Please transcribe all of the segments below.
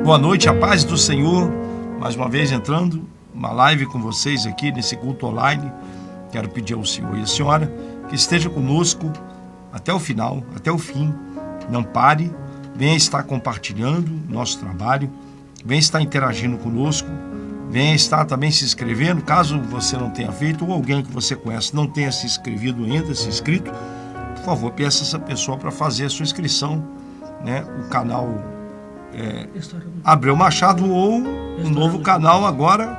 Boa noite, a paz do Senhor. Mais uma vez entrando, uma live com vocês aqui nesse culto online. Quero pedir ao Senhor e à Senhora que esteja conosco até o final, até o fim. Não pare, venha estar compartilhando nosso trabalho, venha estar interagindo conosco, venha estar também se inscrevendo, caso você não tenha feito, ou alguém que você conhece não tenha se inscrevido ainda, se inscrito, por favor, peça essa pessoa para fazer a sua inscrição, né? O canal Abreu Machado ou um novo canal agora,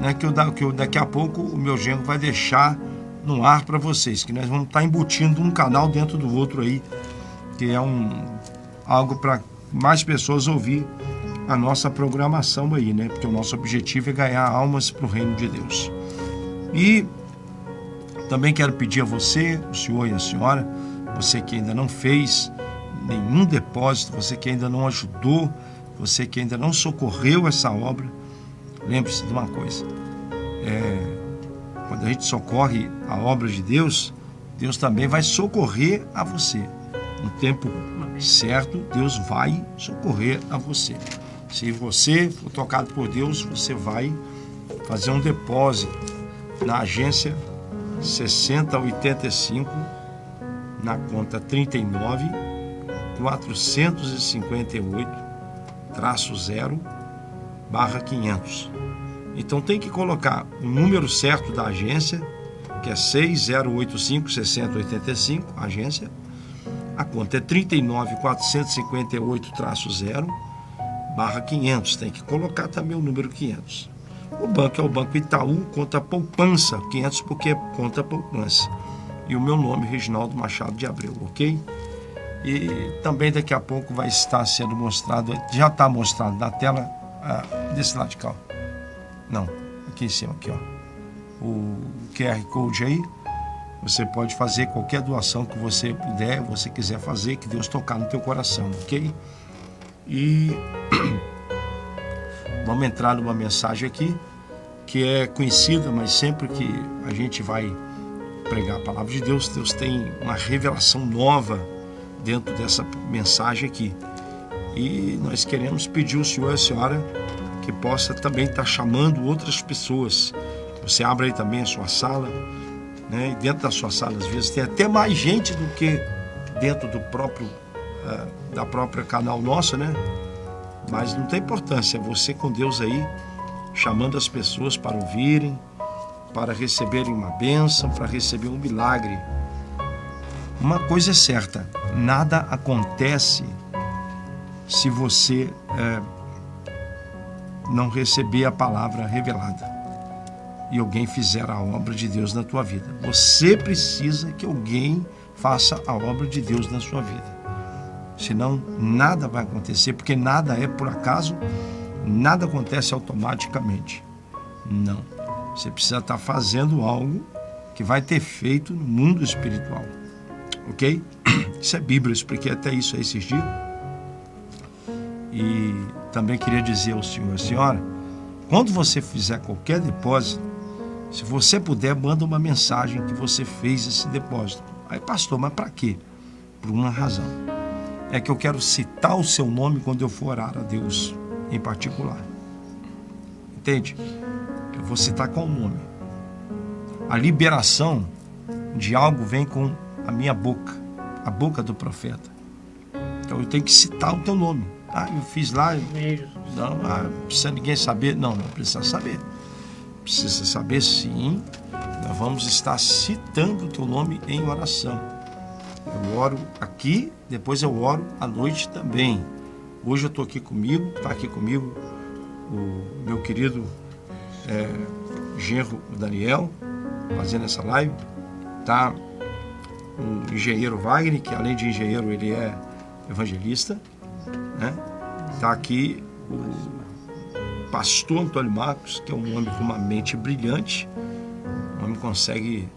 né? Que eu daqui a pouco o meu genro vai deixar no ar para vocês, que nós vamos estar embutindo um canal dentro do outro aí, que é algo para mais pessoas ouvir a nossa programação aí, né? Porque o nosso objetivo é ganhar almas para o reino de Deus. E também quero pedir a você, o senhor e a senhora, você que ainda não fez nenhum depósito, você que ainda não ajudou, você que ainda não socorreu essa obra, lembre-se de uma coisa, quando a gente socorre a obra de Deus, Deus também vai socorrer a você. No tempo certo, Deus vai socorrer a você. Se você for tocado por Deus, você vai fazer um depósito na agência 6085, na conta 39.458-0/500. Então tem que colocar o número certo da agência, que é 6085-6085, agência. A conta é 39.458-0/500. Tem que colocar também o número 500. O banco é o Banco Itaú, conta poupança, 500 porque é conta poupança. E o meu nome, Reginaldo Machado de Abreu, ok? E também daqui a pouco vai estar sendo mostrado, já está mostrado na tela, desse lado de cá. Não, aqui em cima, aqui, ó. O QR Code aí. Você pode fazer qualquer doação que você puder, você quiser fazer, que Deus tocar no teu coração, ok? E vamos entrar numa mensagem aqui, que é conhecida, mas sempre que a gente vai pregar a palavra de Deus, Deus tem uma revelação nova dentro dessa mensagem aqui. E nós queremos pedir ao senhor e à senhora que possa também estar chamando outras pessoas. Você abre aí também a sua sala, né? E dentro da sua sala, às vezes, tem até mais gente do que dentro do próprio da própria canal nosso, né? Mas não tem importância, é você com Deus aí, chamando as pessoas para ouvirem, para receberem uma bênção, para receber um milagre. Uma coisa é certa, nada acontece se você não receber a palavra revelada e alguém fizer a obra de Deus na tua vida. Você precisa que alguém faça a obra de Deus na sua vida. Senão, nada vai acontecer, porque nada é por acaso, nada acontece automaticamente. Não. Você precisa estar fazendo algo que vai ter feito no mundo espiritual. Ok? Isso é Bíblia, eu expliquei até isso aí esses dias. E também queria dizer ao senhor e à senhora, quando você fizer qualquer depósito, se você puder, manda uma mensagem que você fez esse depósito. Aí, pastor, mas para quê? Por uma razão. É que eu quero citar o seu nome quando eu for orar a Deus em particular. Entende? Eu vou citar qual nome. A liberação de algo vem com a minha boca, a boca do profeta. Então eu tenho que citar o teu nome. Eu fiz lá. Não, precisa ninguém saber. Não precisa saber. Precisa saber, sim. Nós vamos estar citando o teu nome em oração. Eu oro aqui, depois eu oro à noite também. Hoje eu estou aqui comigo, está aqui comigo o meu querido genro Daniel, fazendo essa live. Está o engenheiro Wagner, que além de engenheiro ele é evangelista, né? Está aqui o pastor Antônio Marcos, que é um homem com uma mente brilhante. O homem consegue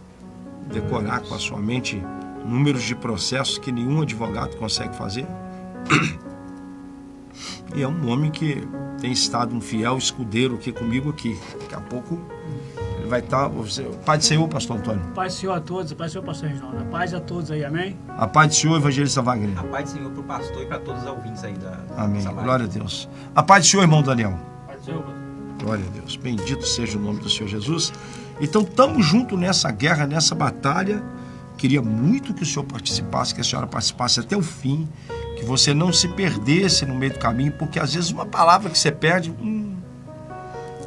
decorar com a sua mente números de processos que nenhum advogado consegue fazer. E é um homem que tem estado um fiel escudeiro aqui comigo aqui. Daqui a pouco ele vai estar... Paz do Senhor, pastor Antônio. Paz do Senhor a todos, paz do Senhor, pastor Reginaldo. A paz a todos aí, amém? A paz do Senhor, evangelista Wagner. A paz do Senhor para o pastor e para todos os ouvintes aí da Amém. live. Glória a Deus. A paz do Senhor, irmão Daniel. Paz do Senhor, pastor. Glória a Deus. Bendito seja o nome do Senhor Jesus. Então, estamos juntos nessa guerra, nessa batalha. Queria muito que o senhor participasse, que a senhora participasse até o fim, que você não se perdesse no meio do caminho, porque às vezes uma palavra que você perde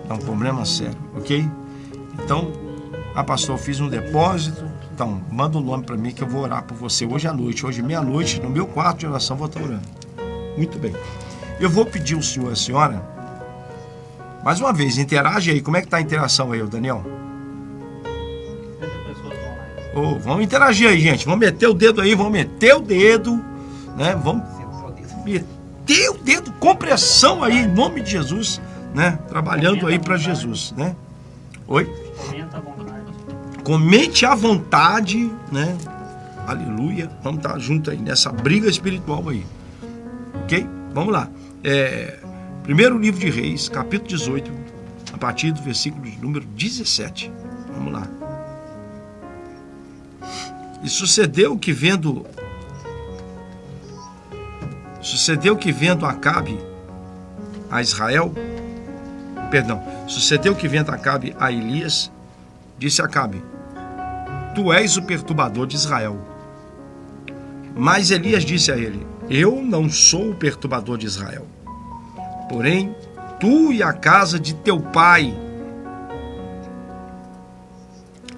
é um problema sério, ok? Então, pastor, eu fiz um depósito, então manda um nome para mim que eu vou orar por você hoje à noite, hoje meia-noite, no meu quarto de oração vou estar orando. Muito bem. Eu vou pedir ao senhor e a senhora, mais uma vez, interage aí. Como é que está a interação aí, Daniel? Oh, vamos interagir aí, gente. Vamos meter o dedo aí, vamos meter o dedo, né? Vamos meter o dedo com pressão aí, em nome de Jesus, né? Trabalhando aí para Jesus, né? Oi? Comenta à vontade. Comente à vontade, né? Aleluia. Vamos estar junto aí nessa briga espiritual aí. Ok? Vamos lá. Primeiro livro de Reis, capítulo 18, a partir do versículo de número 17. Vamos lá. E sucedeu que vendo Acabe a Israel, sucedeu que vendo Acabe a Elias, disse Acabe: tu és o perturbador de Israel. Mas Elias disse a ele: eu não sou o perturbador de Israel, porém tu e a casa de teu pai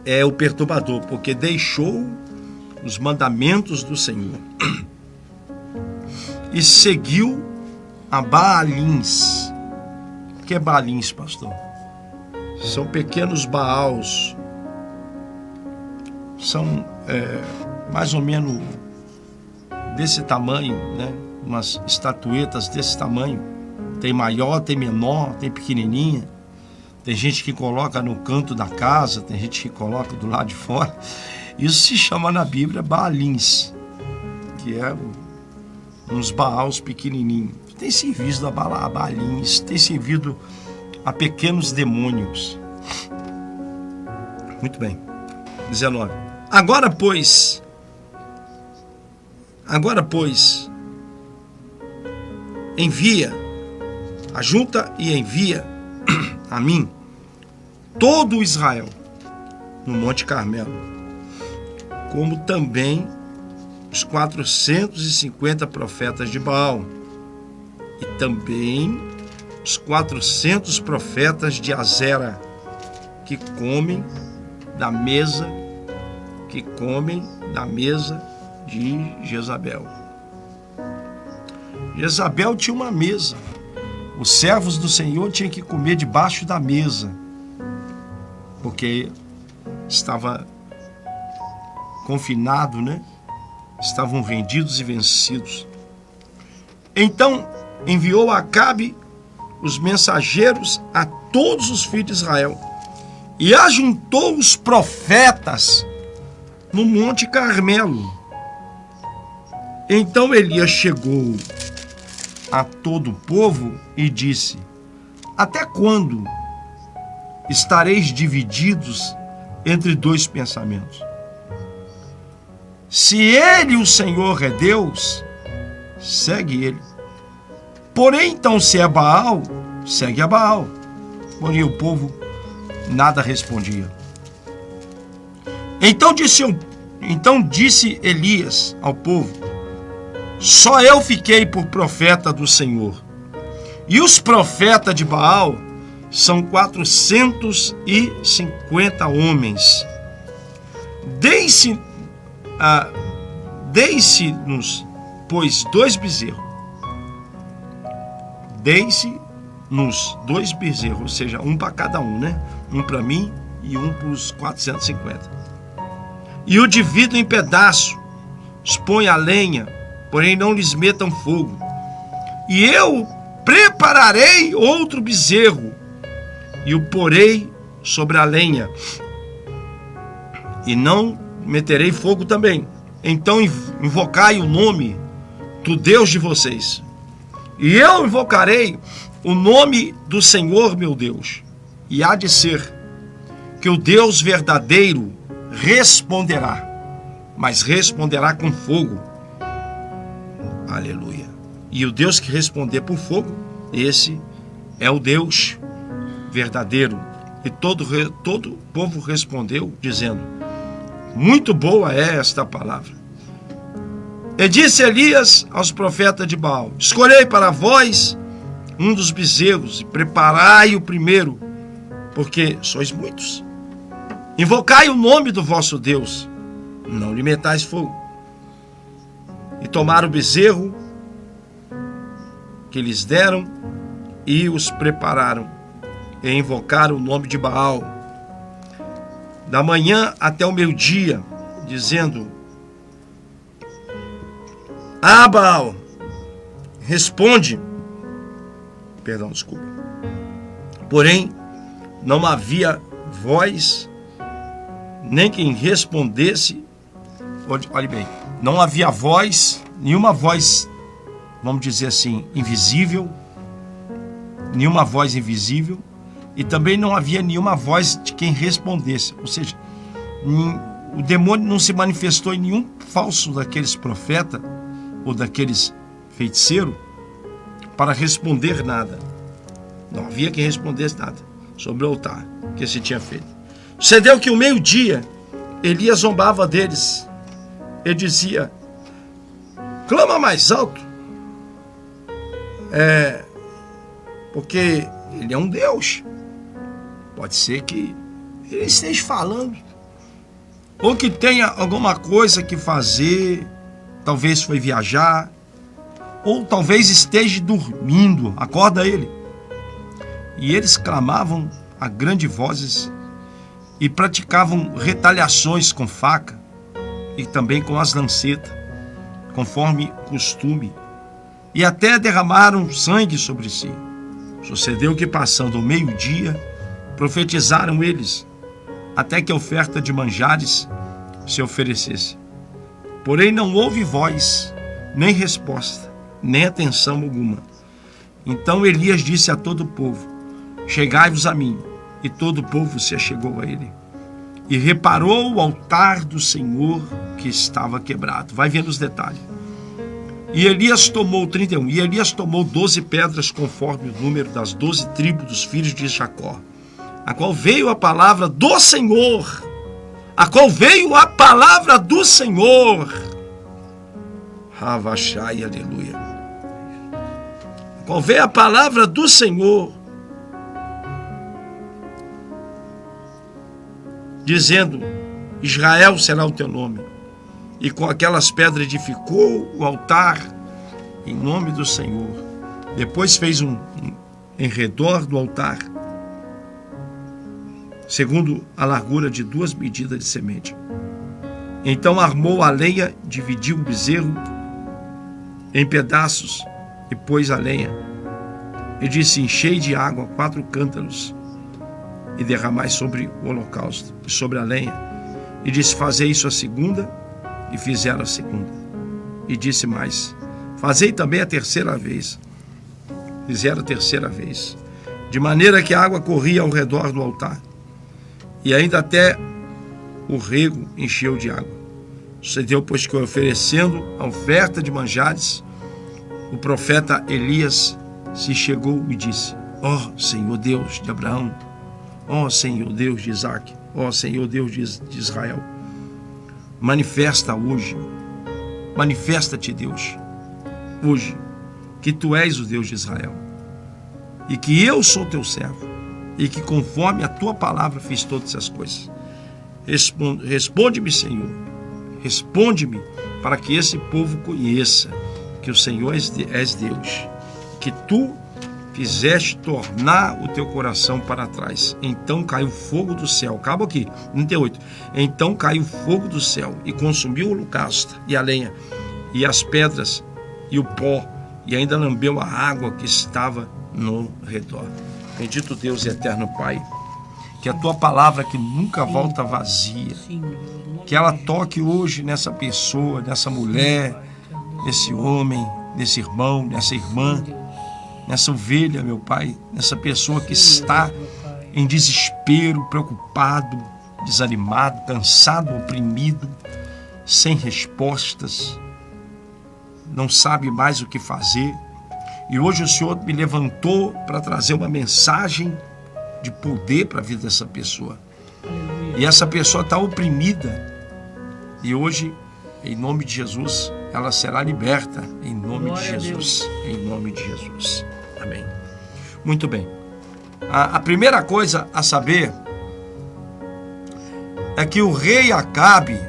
é o perturbador, porque deixou os mandamentos do Senhor e seguiu a Baalins. O que é Baalins, pastor? São pequenos Baals, são mais ou menos desse tamanho, né? Umas estatuetas desse tamanho. Tem maior, tem menor, tem pequenininha. Tem gente que coloca no canto da casa, tem gente que coloca do lado de fora. Isso se chama na Bíblia Baalins, que é uns Baals pequenininhos. Tem servido a Baalins, tem servido a pequenos demônios. Muito bem. 19. Agora, pois, ajunta e envia a mim todo Israel no Monte Carmelo, como também os 450 profetas de Baal, e também os 400 profetas de Azera, que comem da mesa de Jezabel. Jezabel tinha uma mesa. Os servos do Senhor tinham que comer debaixo da mesa, porque estava confinado, né? Estavam rendidos e vencidos. Então enviou Acabe os mensageiros a todos os filhos de Israel e ajuntou os profetas no Monte Carmelo. Então Elias chegou a todo o povo e disse: até quando estareis divididos entre dois pensamentos? Se ele, o Senhor, é Deus, segue ele. Porém, então, se é Baal, segue a Baal. Porém, o povo nada respondia. Então disse Elias ao povo: só eu fiquei por profeta do Senhor, e os profetas de Baal são 450 homens. Deixe-nos, pois, 2 bezerros. Deixe-nos 2 bezerros, ou seja, um para cada um, né? Um para mim e um para os 450. E o divido em pedaços, expõe a lenha, porém não lhes metam fogo. E eu prepararei outro bezerro, e o porei sobre a lenha, e não meterei fogo também. Então invocai o nome do Deus de vocês, e eu invocarei o nome do Senhor meu Deus. E há de ser porque o Deus verdadeiro responderá, mas responderá com fogo. Aleluia. E o Deus que responder por fogo, esse é o Deus verdadeiro. E todo o povo respondeu, dizendo: muito boa é esta palavra. E disse Elias aos profetas de Baal: escolhei para vós um dos bezerros e preparai o primeiro, porque sois muitos. Invocai o nome do vosso Deus, não lhe metais fogo. E tomaram o bezerro que lhes deram e os prepararam, e invocaram o nome de Baal, da manhã até o meio-dia, dizendo: ah, Baal, responde. Desculpa. Porém, não havia voz, nem quem respondesse. Olhe bem, não havia voz, nenhuma voz, vamos dizer assim, invisível, nenhuma voz invisível, e também não havia nenhuma voz de quem respondesse. Ou seja, o demônio não se manifestou em nenhum falso daqueles profetas ou daqueles feiticeiros para responder nada. Não havia quem respondesse nada sobre o altar que se tinha feito. Sucedeu que ao meio-dia Elias zombava deles e dizia: clama mais alto, porque ele é um Deus. Pode ser que ele esteja falando, ou que tenha alguma coisa que fazer, talvez foi viajar, ou talvez esteja dormindo. Acorda ele. E eles clamavam a grandes vozes e praticavam retaliações com faca e também com as lancetas, conforme costume, e até derramaram sangue sobre si. Sucedeu que, passando o meio-dia, profetizaram eles, até que a oferta de manjares se oferecesse. Porém não houve voz, nem resposta, nem atenção alguma. Então Elias disse a todo o povo: chegai-vos a mim. E todo o povo se achegou a ele. E reparou o altar do Senhor que estava quebrado. Vai vendo os detalhes. E Elias tomou 31. E Elias tomou 12 pedras, conforme o número das 12 tribos dos filhos de Jacó, a qual veio a palavra do Senhor. A qual veio a palavra do Senhor. Havashai, aleluia. A qual veio a palavra do Senhor, dizendo: Israel será o teu nome. E com aquelas pedras edificou o altar em nome do Senhor. Depois fez em redor do altar, segundo a largura de 2 medidas de semente. Então armou a lenha, dividiu o bezerro em pedaços e pôs a lenha. E disse: enchei de água 4 cântaros e derramai sobre o holocausto e sobre a lenha. E disse: fazei isso a segunda. E fizeram a segunda. E disse mais: fazei também a terceira vez. Fizeram a terceira vez, de maneira que a água corria ao redor do altar, e ainda até o rego encheu de água. Sucedeu, pois, que, oferecendo a oferta de manjares, o profeta Elias se chegou e disse: ó Senhor Deus de Abraão, ó Senhor Deus de Isaque, ó Senhor Deus de Israel, manifesta hoje, manifesta-te, Deus, hoje, que tu és o Deus de Israel, e que eu sou teu servo, e que conforme a tua palavra fiz todas essas coisas. Responde-me, Senhor, responde-me, para que esse povo conheça que o Senhor és Deus, que tu fizeste tornar o teu coração para trás. Então caiu fogo do céu. Acaba aqui, 38. Então caiu fogo do céu e consumiu o holocausto e a lenha e as pedras e o pó, e ainda lambeu a água que estava no redor. Bendito Deus e eterno Pai, que a tua palavra, que nunca volta vazia, que ela toque hoje nessa pessoa, nessa mulher, nesse homem, nesse irmão, nessa irmã, nessa ovelha, meu Pai, nessa pessoa que está em desespero, preocupado, desanimado, cansado, oprimido, sem respostas, não sabe mais o que fazer. E hoje o Senhor me levantou para trazer uma mensagem de poder para a vida dessa pessoa. Aleluia. E essa pessoa está oprimida. E hoje, em nome de Jesus, ela será liberta. Em nome de Glória a Jesus. Em nome de Jesus. Amém. Muito bem. A primeira coisa a saber é que o rei Acabe,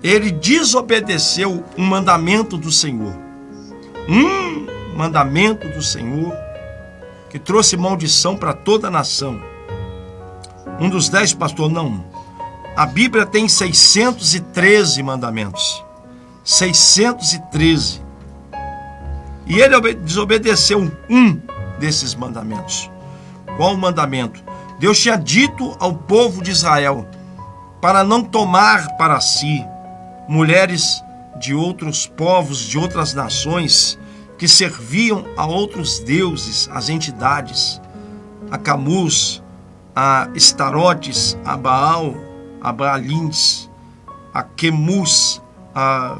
ele desobedeceu um mandamento do Senhor. Um mandamento do Senhor que trouxe maldição para toda a nação. Um dos 10, pastor, não. A Bíblia tem 613 mandamentos. 613. E ele desobedeceu um desses mandamentos. Qual o mandamento? Deus tinha dito ao povo de Israel para não tomar para si mulheres de outros povos, de outras nações, que serviam a outros deuses, as entidades, a Camuz, a Estarotes, a Baal, a Baalins, a Quemus, a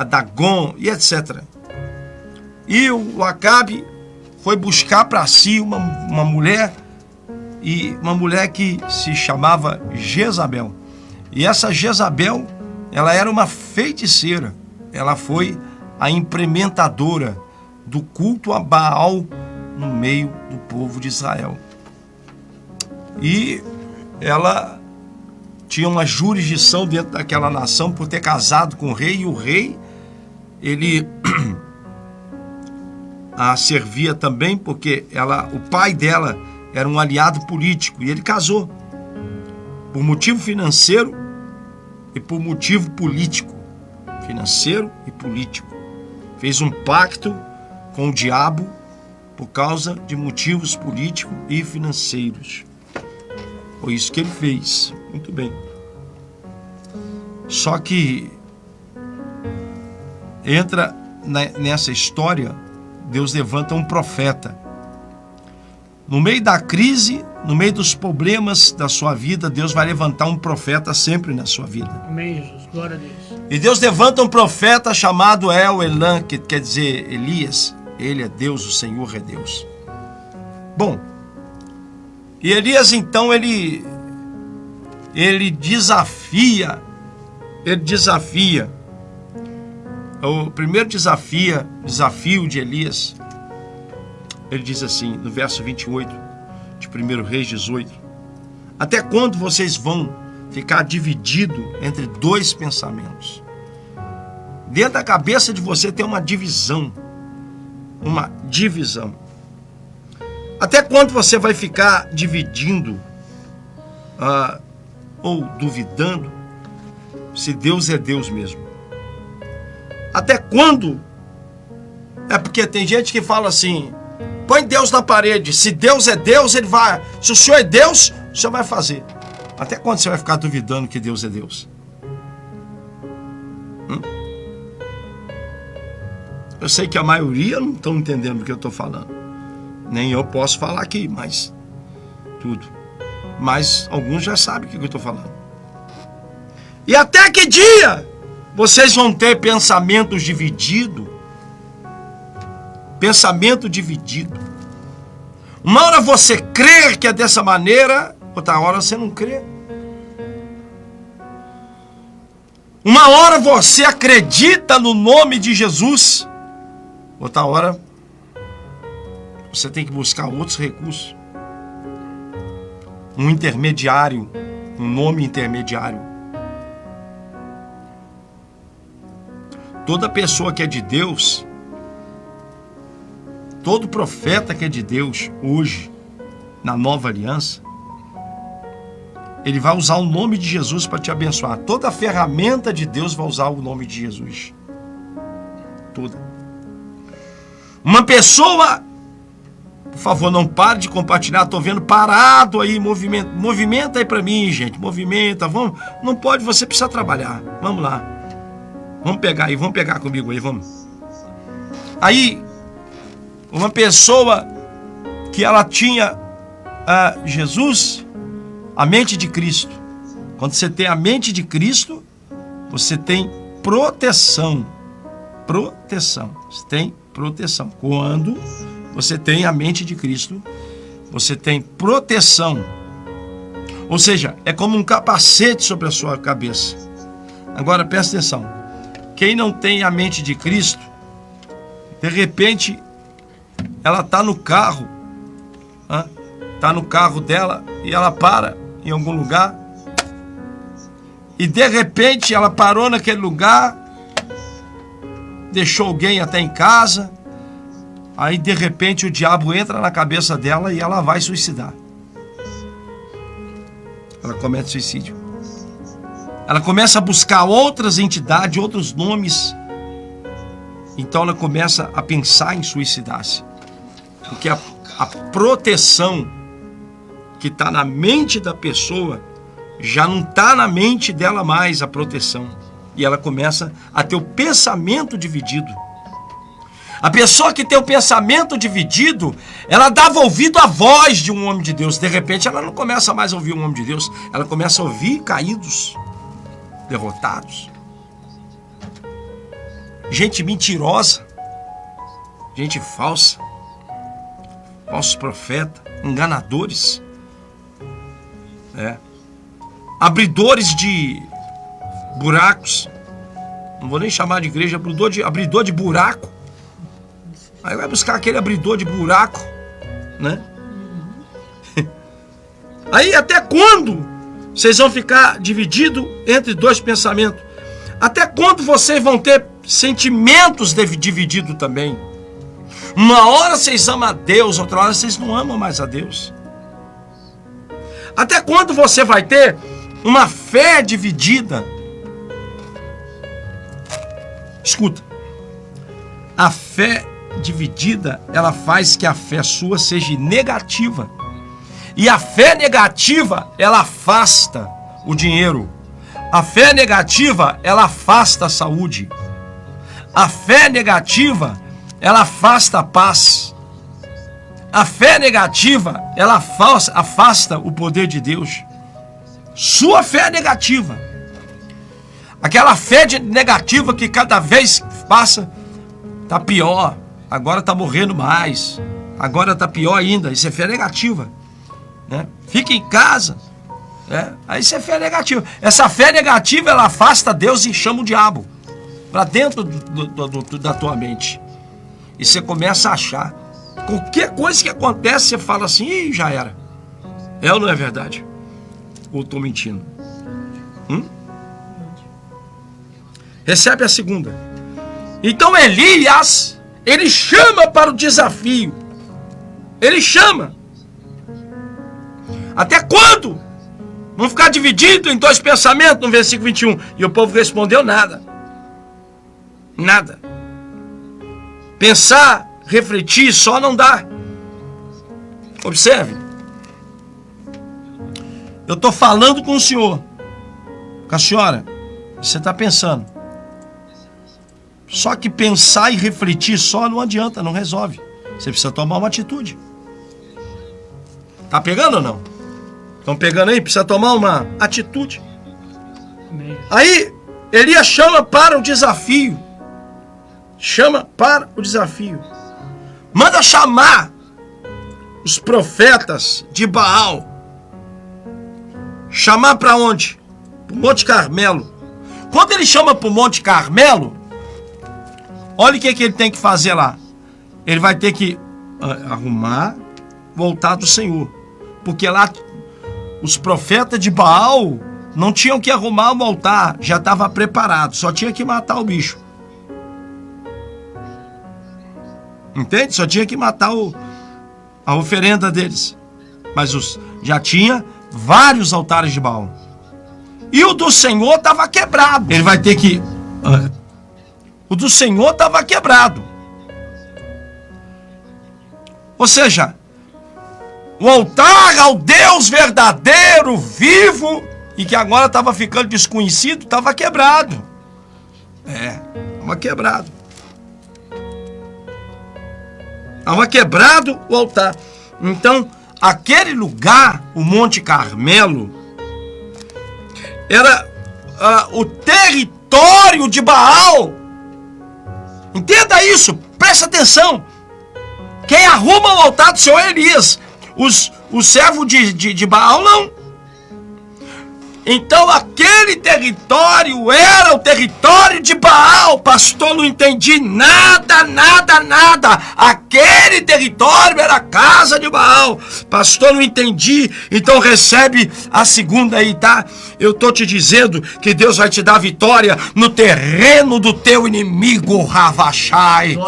Dagon e etc. E o Acabe foi buscar para si uma mulher, e uma mulher que se chamava Jezabel. E essa Jezabel, ela era uma feiticeira. Ela foi a implementadora do culto a Baal no meio do povo de Israel. E ela tinha uma jurisdição dentro daquela nação por ter casado com o rei, e o rei, ele a servia também porque o pai dela era um aliado político, e ele casou por motivo financeiro e por motivo político. Financeiro e político. Fez um pacto com o diabo por causa de motivos políticos e financeiros. Foi isso que ele fez. Muito bem. Só que entra nessa história, Deus levanta um profeta. No meio da crise, no meio dos problemas da sua vida, Deus vai levantar um profeta sempre na sua vida. Amém, Jesus. Glória a Deus. E Deus levanta um profeta chamado El-Elan, que quer dizer Elias. Ele é Deus, o Senhor é Deus. Bom, e Elias então ele desafia. O primeiro desafio de Elias, ele diz assim, no verso 28 de 1 Reis 18: até quando vocês vão ficar divididos entre dois pensamentos? Dentro da cabeça de você tem uma divisão. Uma divisão. Até quando você vai ficar dividindo ou duvidando se Deus é Deus mesmo? Até quando? É porque tem gente que fala assim: põe Deus na parede. Se Deus é Deus, ele vai. Se o Senhor é Deus, o Senhor vai fazer. Até quando você vai ficar duvidando que Deus é Deus? Eu sei que a maioria não estão entendendo o que eu estou falando. Nem eu posso falar aqui, mas tudo. Mas alguns já sabem o que eu estou falando. E até que dia vocês vão ter pensamento dividido? Pensamento dividido. Uma hora você crê que é dessa maneira, outra hora você não crê. Uma hora você acredita no nome de Jesus, outra hora você tem que buscar outros recursos. Um intermediário, um nome intermediário. Toda pessoa que é de Deus, todo profeta que é de Deus hoje, na nova aliança, ele vai usar o nome de Jesus para te abençoar. Toda ferramenta de Deus vai usar o nome de Jesus. Toda. Uma pessoa, por favor, não pare de compartilhar. Estou vendo parado aí, movimenta aí para mim, gente. Movimenta, vamos. Não pode, você precisa trabalhar. Vamos lá. Vamos pegar aí, vamos pegar comigo aí, vamos. Aí, uma pessoa que ela tinha Jesus, a mente de Cristo. Quando você tem a mente de Cristo, você tem proteção. Proteção. Você tem proteção. Quando você tem a mente de Cristo, você tem proteção. Ou seja, é como um capacete sobre a sua cabeça. Agora presta atenção. Quem não tem a mente de Cristo, de repente, ela está no carro, está no carro dela e ela para em algum lugar. E de repente ela parou naquele lugar, deixou alguém até em casa. Aí de repente o diabo entra na cabeça dela e ela vai suicidar. Ela comete suicídio. Ela começa a buscar outras entidades, outros nomes. Então ela começa a pensar em suicidar-se. Porque a proteção que está na mente da pessoa já não está na mente dela mais, a proteção. E ela começa a ter o pensamento dividido. A pessoa que tem o pensamento dividido, ela dava ouvido à voz de um homem de Deus. De repente ela não começa mais a ouvir um homem de Deus. Ela começa a ouvir caídos, derrotados. Gente mentirosa. Gente falsa. Falsos profetas. Enganadores. Abridores de buracos. Não vou nem chamar de igreja, abridor de buraco. Aí vai buscar aquele abridor de buraco, né? Aí até quando vocês vão ficar divididos entre dois pensamentos? Até quando vocês vão ter sentimentos divididos também? Uma hora vocês amam a Deus, outra hora vocês não amam mais a Deus. Até quando você vai ter uma fé dividida? Escuta, a fé dividida, ela faz que a fé sua seja negativa. E a fé negativa, ela afasta o dinheiro. A fé negativa, ela afasta a saúde. A fé negativa, ela afasta a paz. A fé negativa, ela afasta o poder de Deus. Sua fé é negativa. Aquela fé negativa que cada vez que passa, tá pior. Agora tá morrendo mais. Agora tá pior ainda. Isso é fé negativa, né? Fica em casa, né? Aí isso é fé negativa. Essa fé negativa, ela afasta Deus e chama o diabo para dentro da tua mente. E você começa a achar. Qualquer coisa que acontece, você fala assim: ih, já era. É ou não é verdade? Ou estou mentindo? Recebe a segunda. Então Elias, ele chama para o desafio. Ele chama. Até quando? Vão ficar dividido em dois pensamentos no versículo 21. E o povo respondeu nada. Nada. Pensar, refletir só não dá. Observe. Eu estou falando com o senhor, com a senhora. Você está pensando. Só que pensar e refletir só não adianta, não resolve. Você precisa tomar uma atitude. Tá pegando ou não? Estão pegando aí? Precisa tomar uma atitude. Aí, Elias chama para o desafio. Chama para o desafio. Manda chamar os profetas de Baal. Chamar para onde? Para o Monte Carmelo. Quando ele chama para o Monte Carmelo, olha o que ele tem que fazer lá. Ele vai ter que arrumar o altar do Senhor. Porque lá os profetas de Baal não tinham que arrumar o altar, já estava preparado, só tinha que matar o bicho. Entende? Só tinha que matar a oferenda deles. Mas já tinha vários altares de Baal. E o do Senhor estava quebrado. Ele vai ter que... o do Senhor estava quebrado. Ou seja, o altar ao Deus verdadeiro, vivo, e que agora estava ficando desconhecido, estava quebrado. Estava quebrado. Estava quebrado o altar. Então, aquele lugar, o Monte Carmelo, era o território de Baal. Entenda isso, presta atenção. Quem arruma o altar do Senhor é Elias. O servo de Baal não. Então aquele território era o território de Baal. Pastor, não entendi nada. Aquele território era a casa de Baal. Pastor, não entendi. Então recebe a segunda aí, tá? Eu estou te dizendo que Deus vai te dar vitória no terreno do teu inimigo, Ravachai.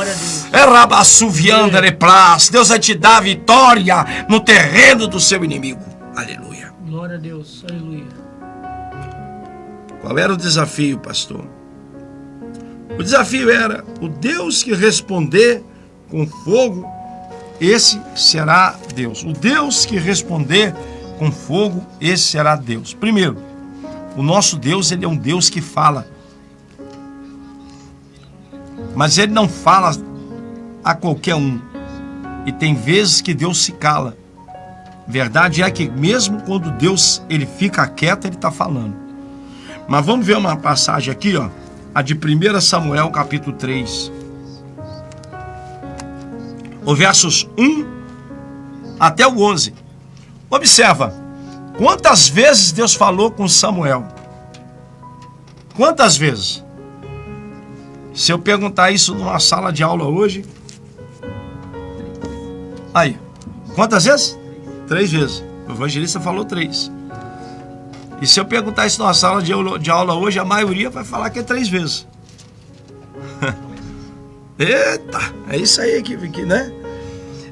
É Rabassuviandereplas. Deus vai te dar vitória no terreno do seu inimigo. Aleluia. Glória a Deus. Aleluia. Qual era o desafio, pastor? O desafio era: o Deus que responder com fogo, esse será Deus. O Deus que responder com fogo, esse será Deus. Primeiro, o nosso Deus, ele é um Deus que fala. Mas ele não fala a qualquer um. E tem vezes que Deus se cala. Verdade é que mesmo quando Deus ele fica quieto, ele está falando. Mas vamos ver uma passagem aqui, ó, a de 1 Samuel, capítulo 3. Os versos 1 até o 11. Observa, quantas vezes Deus falou com Samuel? Quantas vezes? Se eu perguntar isso numa sala de aula hoje... Aí, quantas vezes? 3 vezes. O evangelista falou 3. E se eu perguntar isso numa sala de aula hoje, a maioria vai falar que é 3 vezes. Eita, é isso aí que, né?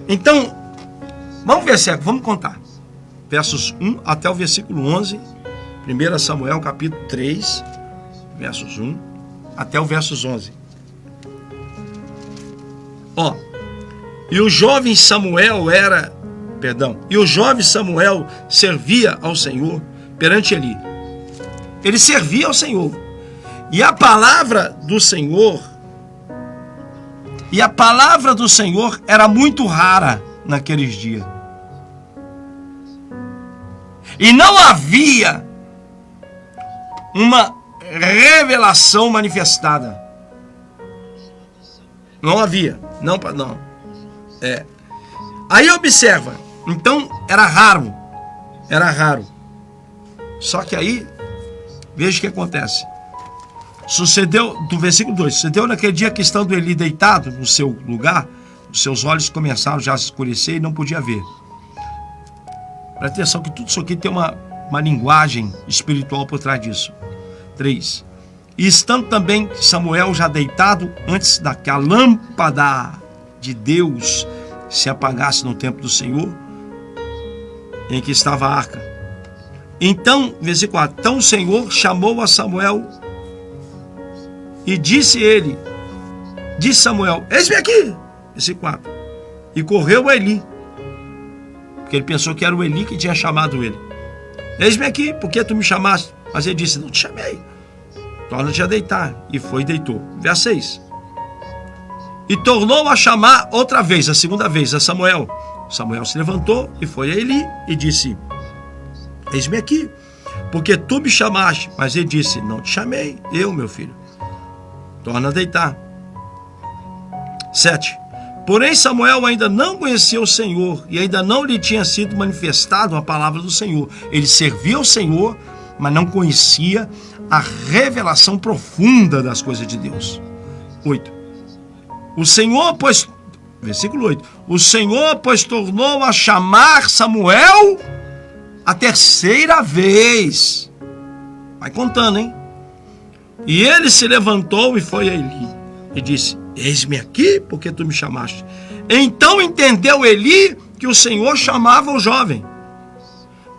Então, vamos ver certo, vamos contar. Versos 1 até o versículo 11. 1 Samuel, capítulo 3, versos 1 até o versos 11. Ó, e o jovem Samuel servia ao Senhor perante Eli. Ele servia ao Senhor. E a palavra do Senhor era muito rara naqueles dias. E não havia uma revelação manifestada. Não havia. Não. Aí observa. Então era raro. Só que aí, veja o que acontece. Sucedeu, do versículo 2, sucedeu naquele dia que, estando Eli deitado no seu lugar, os seus olhos começaram já a se escurecer e não podia ver. Presta atenção que tudo isso aqui tem uma linguagem espiritual por trás disso. 3. E estando também Samuel já deitado, antes que a lâmpada de Deus se apagasse no templo do Senhor, em que estava a arca. Então, versículo 4, então o Senhor chamou a Samuel e disse Samuel, eis-me aqui. Versículo 4. E correu a Eli, porque ele pensou que era o Eli que tinha chamado ele. Eis-me aqui, porque tu me chamaste? Mas ele disse, não te chamei. Torna-te a deitar. E foi e deitou. Verso 6. E tornou a chamar outra vez, a segunda vez, a Samuel. Samuel se levantou e foi a Eli e disse, eis-me aqui, porque tu me chamaste. Mas ele disse, não te chamei, eu, meu filho. Torna a deitar. 7. Porém Samuel ainda não conhecia o Senhor e ainda não lhe tinha sido manifestado a palavra do Senhor. Ele servia ao Senhor, mas não conhecia a revelação profunda das coisas de Deus. 8. O Senhor, pois... Versículo 8. O Senhor, pois, tornou a chamar Samuel a terceira vez. Vai contando, hein? E ele se levantou e foi a Eli e disse, eis-me aqui, porque tu me chamaste. Então entendeu Eli que o Senhor chamava o jovem.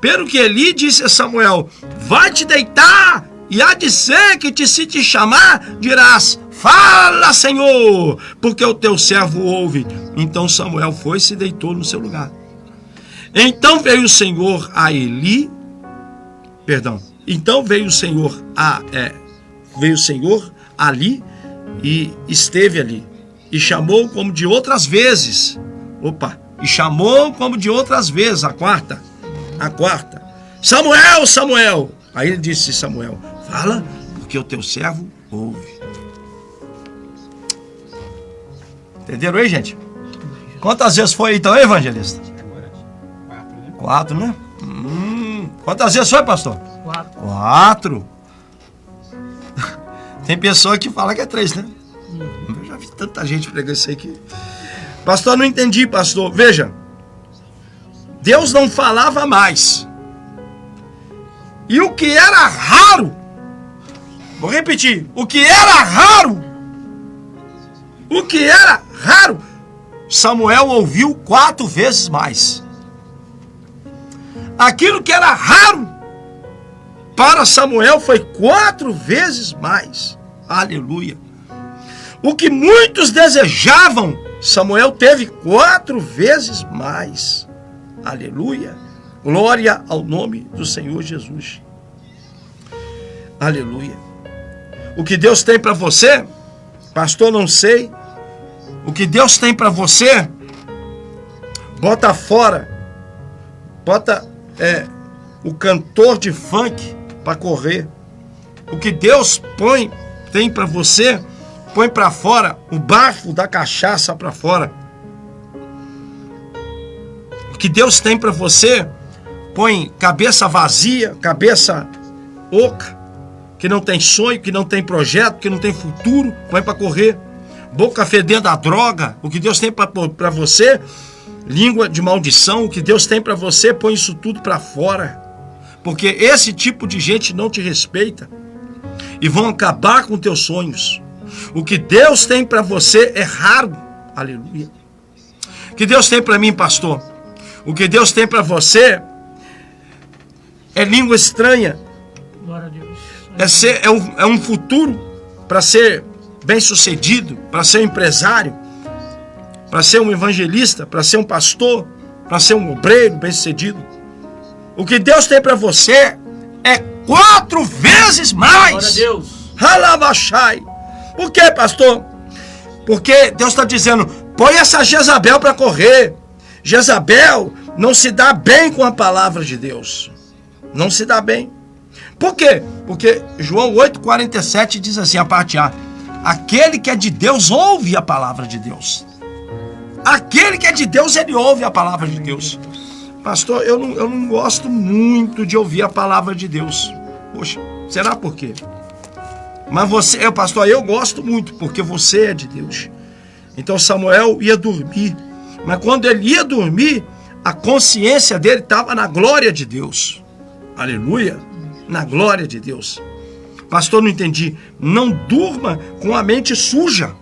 Pelo que Eli disse a Samuel, vai te deitar, e há de ser que se te chamar, dirás, fala, Senhor, porque o teu servo ouve. Então Samuel foi e se deitou no seu lugar. Então veio o Senhor a Eli, então veio o Senhor ali e esteve ali, e chamou como de outras vezes. E chamou como de outras vezes, a quarta. Samuel, Samuel. Aí ele disse, Samuel, fala, porque o teu servo ouve. Entenderam aí, gente? Quantas vezes foi então, evangelista? Agora, 4, 4, né? né? Quantas vezes foi, pastor? 4. 4. Tem pessoa que fala que é 3, né? Eu já vi tanta gente pregando isso aí que... Pastor, não entendi, pastor. Veja, Deus não falava mais. E o que era raro, vou repetir, o que era raro, Samuel ouviu 4 vezes mais. Aquilo que era raro, para Samuel foi 4 vezes mais. Aleluia. O que muitos desejavam, Samuel teve 4 vezes mais. Aleluia. Glória ao nome do Senhor Jesus. Aleluia. O que Deus tem para você, pastor, não sei. O que Deus tem para você, bota fora. Bota o cantor de funk para correr. O que Deus tem para você, põe para fora. O bafo da cachaça para fora. O que Deus tem para você, põe cabeça vazia, cabeça oca, que não tem sonho, que não tem projeto, que não tem futuro, põe para correr. Boca fedendo a droga. O que Deus tem para você, língua de maldição. O que Deus tem para você, põe isso tudo para fora. Porque esse tipo de gente não te respeita e vão acabar com teus sonhos. O que Deus tem para você é raro. Aleluia. O que Deus tem para mim, pastor? O que Deus tem para você é língua estranha. Glória a Deus. É um futuro para ser bem-sucedido, para ser um empresário, para ser um evangelista, para ser um pastor, para ser um obreiro bem-sucedido. O que Deus tem para você é 4 vezes mais. Glória a Deus. Halabashai. Por quê, pastor? Porque Deus está dizendo, põe essa Jezabel para correr. Jezabel não se dá bem com a palavra de Deus. Não se dá bem. Por quê? Porque João 8,47 diz assim, a parte A. Aquele que é de Deus ouve a palavra de Deus. Aquele que é de Deus, ele ouve a palavra de Deus. Pastor, eu não gosto muito de ouvir a palavra de Deus. Poxa, será por quê? Mas você, pastor, eu gosto muito, porque você é de Deus. Então Samuel ia dormir. Mas quando ele ia dormir, a consciência dele estava na glória de Deus. Aleluia. Na glória de Deus. Pastor, não entendi. Não durma com a mente suja.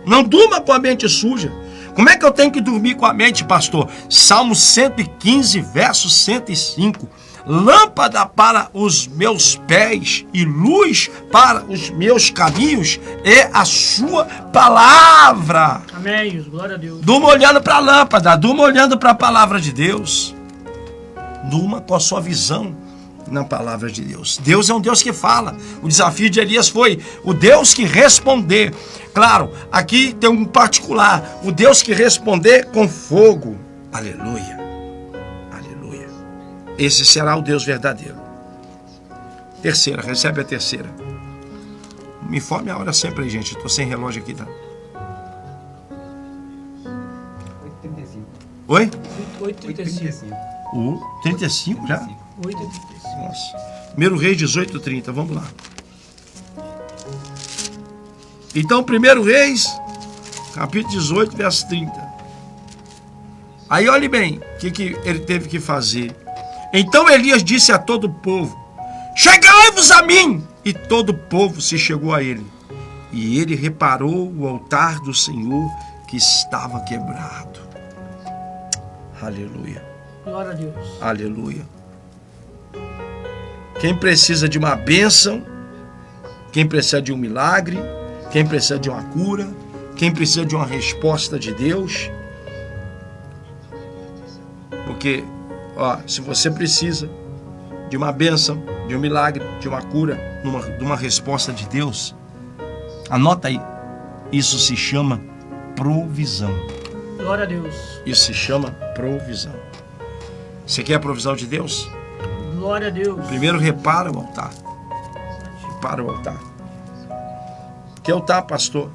Não durma com a mente suja. Como é que eu tenho que dormir com a mente, pastor? Salmo 115, verso 105. Lâmpada para os meus pés e luz para os meus caminhos é a sua palavra. Amém. Glória a Deus. Durma olhando para a lâmpada, durma olhando para a palavra de Deus. Durma com a sua visão na palavra de Deus. Deus é um Deus que fala. O desafio de Elias foi o Deus que responder. Claro, aqui tem um particular. O Deus que responder com fogo. Aleluia. Aleluia. Esse será o Deus verdadeiro. Terceira, recebe a terceira. Me informe a hora sempre aí, gente. Estou sem relógio aqui, tá? 8h35. Oi? 8h35. 35 já? 8h35. Nossa. 1 Reis 18:30, vamos lá. Então, 1 Reis, capítulo 18, verso 30. Aí olhe bem o que ele teve que fazer. Então Elias disse a todo o povo: chegai-vos a mim! E todo o povo se chegou a ele. E ele reparou o altar do Senhor que estava quebrado. Aleluia. Glória a Deus. Aleluia. Quem precisa de uma bênção, quem precisa de um milagre, quem precisa de uma cura, quem precisa de uma resposta de Deus. Porque, se você precisa de uma bênção, de um milagre, de uma cura, de uma resposta de Deus, anota aí, isso se chama provisão. Glória a Deus. Isso se chama provisão. Você quer a provisão de Deus? Glória a Deus. Primeiro repara o altar. Repara o altar. Que altar, pastor?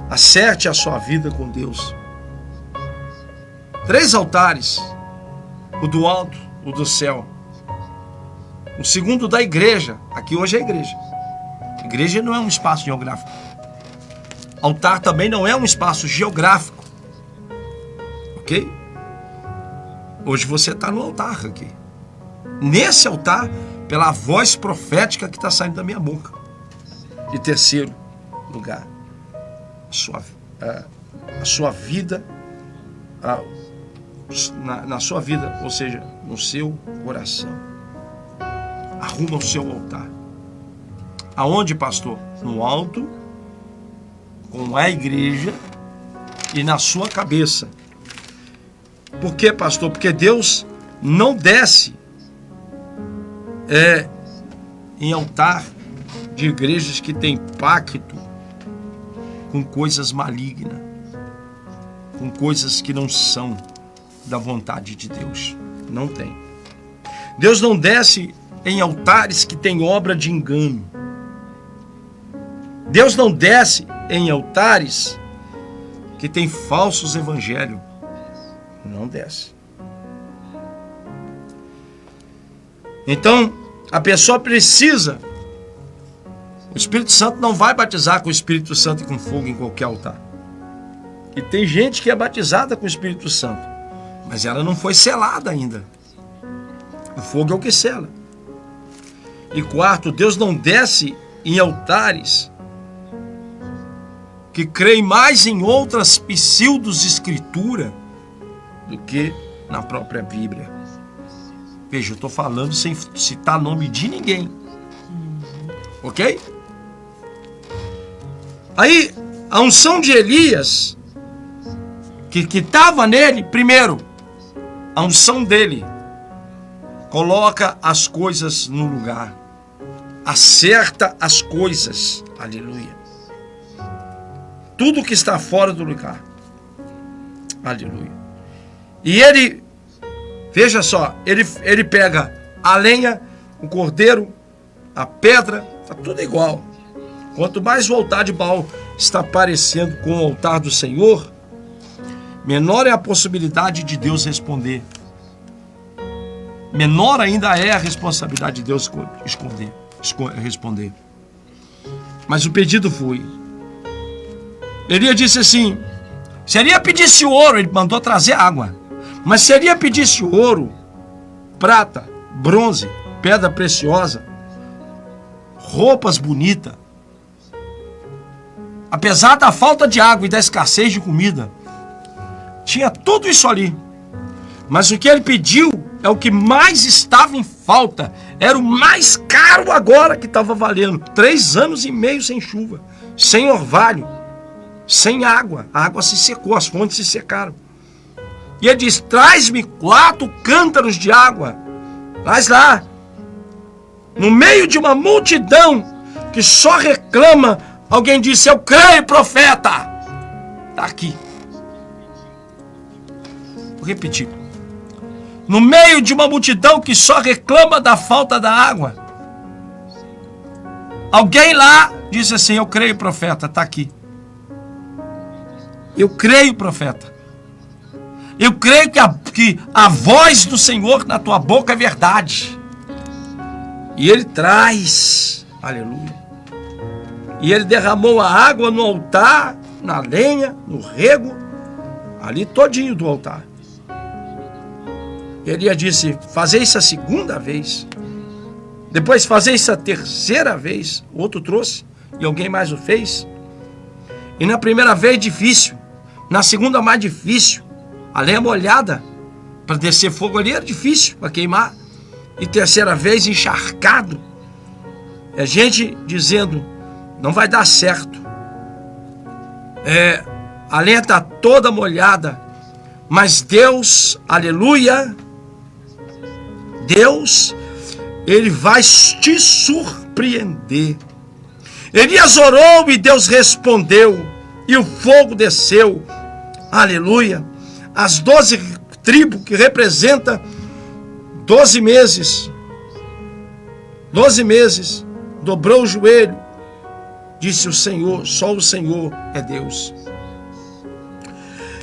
Acerte a sua vida com Deus. 3 altares. O do alto, o do céu. O segundo da igreja. Aqui hoje é a igreja. A igreja não é um espaço geográfico. Altar também não é um espaço geográfico. Ok? Hoje você está no altar aqui. Nesse altar, pela voz profética que está saindo da minha boca. E terceiro lugar, a sua vida, na sua vida, ou seja, no seu coração. Arruma o seu altar. Aonde, pastor? No alto, com a igreja e na sua cabeça. Por quê, pastor? Porque Deus não desce em altar de igrejas que tem pacto com coisas malignas, com coisas que não são da vontade de Deus. Não tem. Deus não desce em altares que tem obra de engano. Deus não desce em altares que tem falsos evangelhos. Não desce. Então, a pessoa precisa. O Espírito Santo não vai batizar com o Espírito Santo e com fogo em qualquer altar. E tem gente que é batizada com o Espírito Santo, mas ela não foi selada ainda. O fogo é o que sela. E quarto, Deus não desce em altares que creem mais em outras pseudo-escrituras do que na própria Bíblia. Veja, eu estou falando sem citar nome de ninguém. Ok? Aí, a unção de Elias, que estava nele, primeiro, a unção dele coloca as coisas no lugar. Acerta as coisas. Aleluia. Tudo que está fora do lugar. Aleluia. E ele, veja só, ele pega a lenha, o cordeiro, a pedra, está tudo igual. Quanto mais o altar de Baal está parecendo com o altar do Senhor, menor é a possibilidade de Deus responder. Menor ainda é a responsabilidade de Deus responder. Mas o pedido foi. Elias disse assim: se Elias pedisse ouro, ele mandou trazer água. Mas se Elias pedisse ouro, prata, bronze, pedra preciosa, roupas bonitas, apesar da falta de água e da escassez de comida, tinha tudo isso ali. Mas o que ele pediu é o que mais estava em falta. Era o mais caro agora que estava valendo. 3 anos e meio sem chuva, sem orvalho, sem água. A água se secou, as fontes se secaram. E ele diz: traz-me 4 cântaros de água. Traz lá. No meio de uma multidão que só reclama, alguém disse: eu creio, profeta. Está aqui. Vou repetir. No meio de uma multidão que só reclama da falta da água, alguém lá disse assim: eu creio, profeta. Está aqui. Eu creio, profeta. Eu creio que a voz do Senhor na tua boca é verdade. E ele traz. Aleluia. E ele derramou a água no altar, na lenha, no rego, ali todinho do altar. Elias disse: fazei isso a 2ª vez. Depois fazei isso a 3ª vez. O outro trouxe e alguém mais o fez. E na primeira vez difícil. Na segunda mais difícil. A lenha molhada. Para descer fogo ali era difícil para queimar. E 3ª vez encharcado. É gente dizendo: não vai dar certo. A lenha está toda molhada. Mas Deus, aleluia, Deus, Ele vai te surpreender. Elias orou e Deus respondeu. E o fogo desceu. aleluia, as 12 tribos que representa 12 meses, 12 meses, dobrou o joelho, disse o Senhor, só o Senhor é Deus.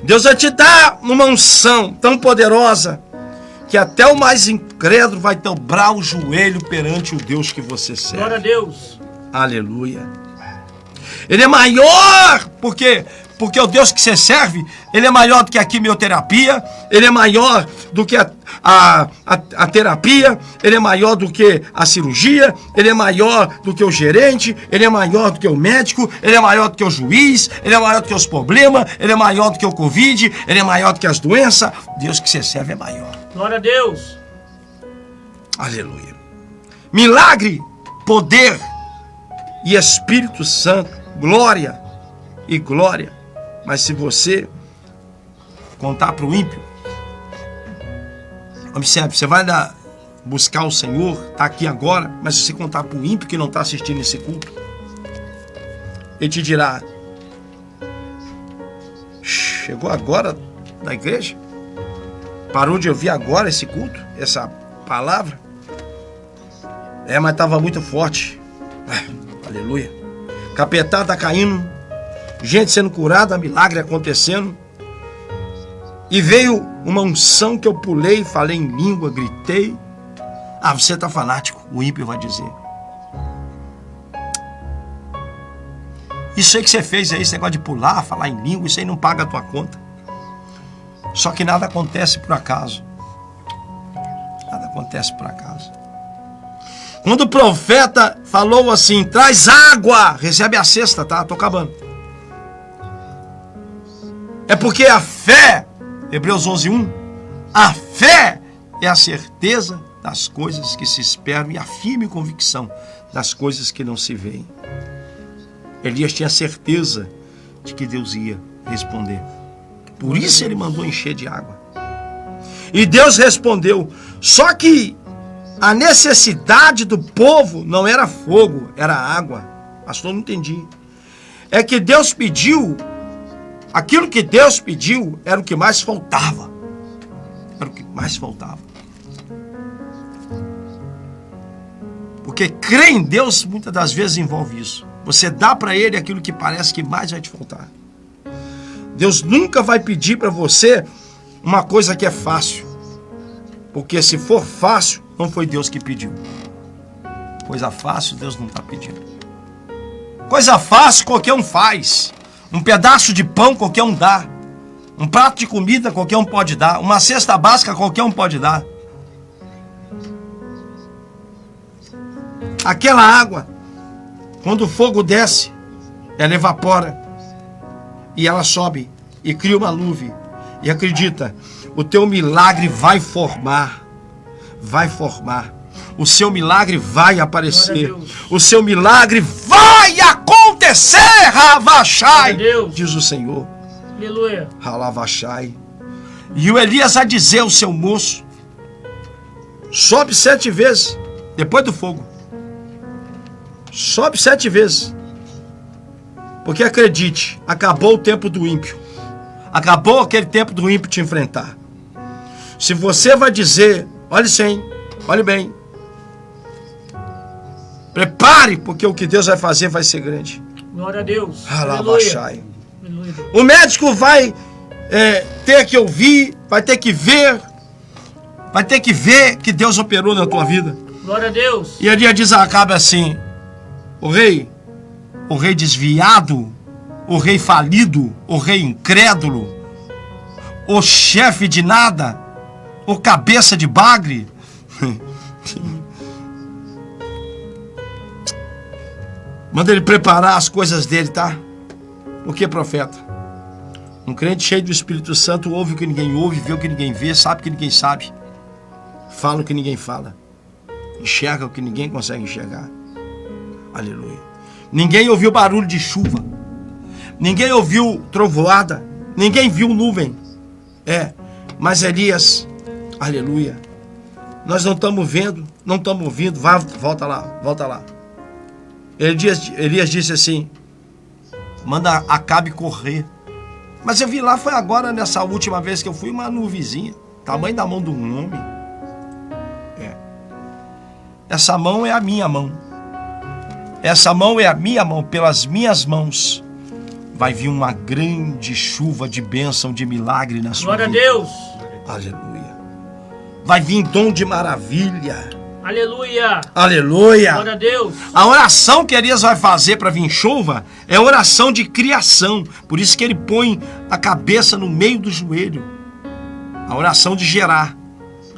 Deus vai te dar uma unção tão poderosa que até o mais incrédulo vai dobrar o joelho perante o Deus que você serve. Glória a Deus. Aleluia. Ele é maior, porque o Deus que você serve, ele é maior do que a quimioterapia, ele é maior do que a terapia, ele é maior do que a cirurgia, ele é maior do que o gerente, ele é maior do que o médico, ele é maior do que o juiz, ele é maior do que os problemas, ele é maior do que o Covid, ele é maior do que as doenças. Deus que você serve é maior. Glória a Deus. Aleluia. Milagre, poder e Espírito Santo, glória e glória. Mas se você contar para o ímpio, observe, você vai buscar o Senhor, está aqui agora, mas se você contar para o ímpio que não está assistindo esse culto, ele te dirá: chegou agora da igreja? Parou de ouvir agora esse culto, essa palavra? Mas estava muito forte. Aleluia. Capetada caindo, gente sendo curada, milagre acontecendo. E veio uma unção que eu pulei, falei em língua, gritei. Você está fanático, o ímpio vai dizer. Isso aí que você fez aí, esse negócio de pular, falar em língua, isso aí não paga a tua conta. Só que nada acontece por acaso. Nada acontece por acaso. Quando o profeta falou assim: traz água, recebe a cesta, tá? Tô acabando. É porque a fé, Hebreus 11:1, a fé é a certeza das coisas que se esperam e a firme convicção das coisas que não se veem. Elias tinha certeza de que Deus ia responder. Por isso ele mandou encher de água. E Deus respondeu. Só que a necessidade do povo não era fogo, era água. Pastor, não entendi. É que Deus pediu, aquilo que Deus pediu era o que mais faltava. Era o que mais faltava. Porque crer em Deus muitas das vezes envolve isso. Você dá para Ele aquilo que parece que mais vai te faltar. Deus nunca vai pedir para você uma coisa que é fácil. Porque se for fácil, não foi Deus que pediu. Coisa fácil, Deus não está pedindo. Coisa fácil, qualquer um faz. Um pedaço de pão, qualquer um dá. Um prato de comida, qualquer um pode dar. Uma cesta básica, qualquer um pode dar. Aquela água, quando o fogo desce, ela evapora. E ela sobe e cria uma nuvem. E acredita, o teu milagre vai formar. Vai formar. O seu milagre vai aparecer. O seu milagre vai acontecer. Ravachai, diz o Senhor. Aleluia. Halavachai. E o Elias a dizer ao seu moço: sobe 7 vezes depois do fogo. Sobe 7 vezes. Porque acredite, acabou o tempo do ímpio. Acabou aquele tempo do ímpio te enfrentar. Se você vai dizer, olhe sim, olhe bem. Prepare, porque o que Deus vai fazer vai ser grande. Glória a Deus. Aleluia. Aleluia. O médico vai ter que ouvir, vai ter que ver que Deus operou na tua vida. Glória a Deus. E ele diz a Acabe assim: o rei desviado, o rei falido, o rei incrédulo, o chefe de nada, o cabeça de bagre. Manda ele preparar as coisas dele, tá? O que, profeta? Um crente cheio do Espírito Santo ouve o que ninguém ouve, vê o que ninguém vê, sabe o que ninguém sabe, fala o que ninguém fala, enxerga o que ninguém consegue enxergar. Aleluia. Ninguém ouviu barulho de chuva, ninguém ouviu trovoada, ninguém viu nuvem. Mas Elias, aleluia, nós não estamos vendo, não estamos ouvindo. Volta lá. Elias disse assim: manda Acabe correr Mas eu vi lá, foi agora, nessa última vez que eu fui, uma nuvezinha, tamanho da mão de um homem. Essa mão é a minha mão. Essa mão é a minha mão. Pelas minhas mãos vai vir uma grande chuva de bênção, de milagre na sua Glória vida. a Deus. Aleluia. Vai vir dom de maravilha. Aleluia. Aleluia. Glória a Deus. A oração que Elias vai fazer para vir chuva é oração de criação. Por isso que ele põe a cabeça no meio do joelho. A oração de gerar.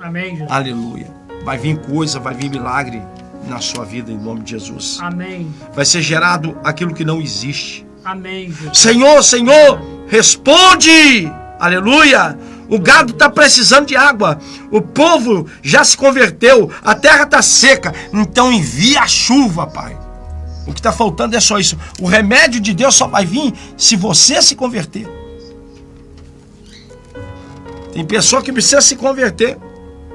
Amém, Jesus. Aleluia. Vai vir coisa, vai vir milagre na sua vida em nome de Jesus. Amém. Vai ser gerado aquilo que não existe. Amém, Jesus. Senhor, Senhor, responde! Aleluia! O gado está precisando de água. O povo já se converteu. A terra está seca. Então envia a chuva, Pai. O que está faltando é só isso. O remédio de Deus só vai vir se você se converter. Tem pessoa que precisa se converter.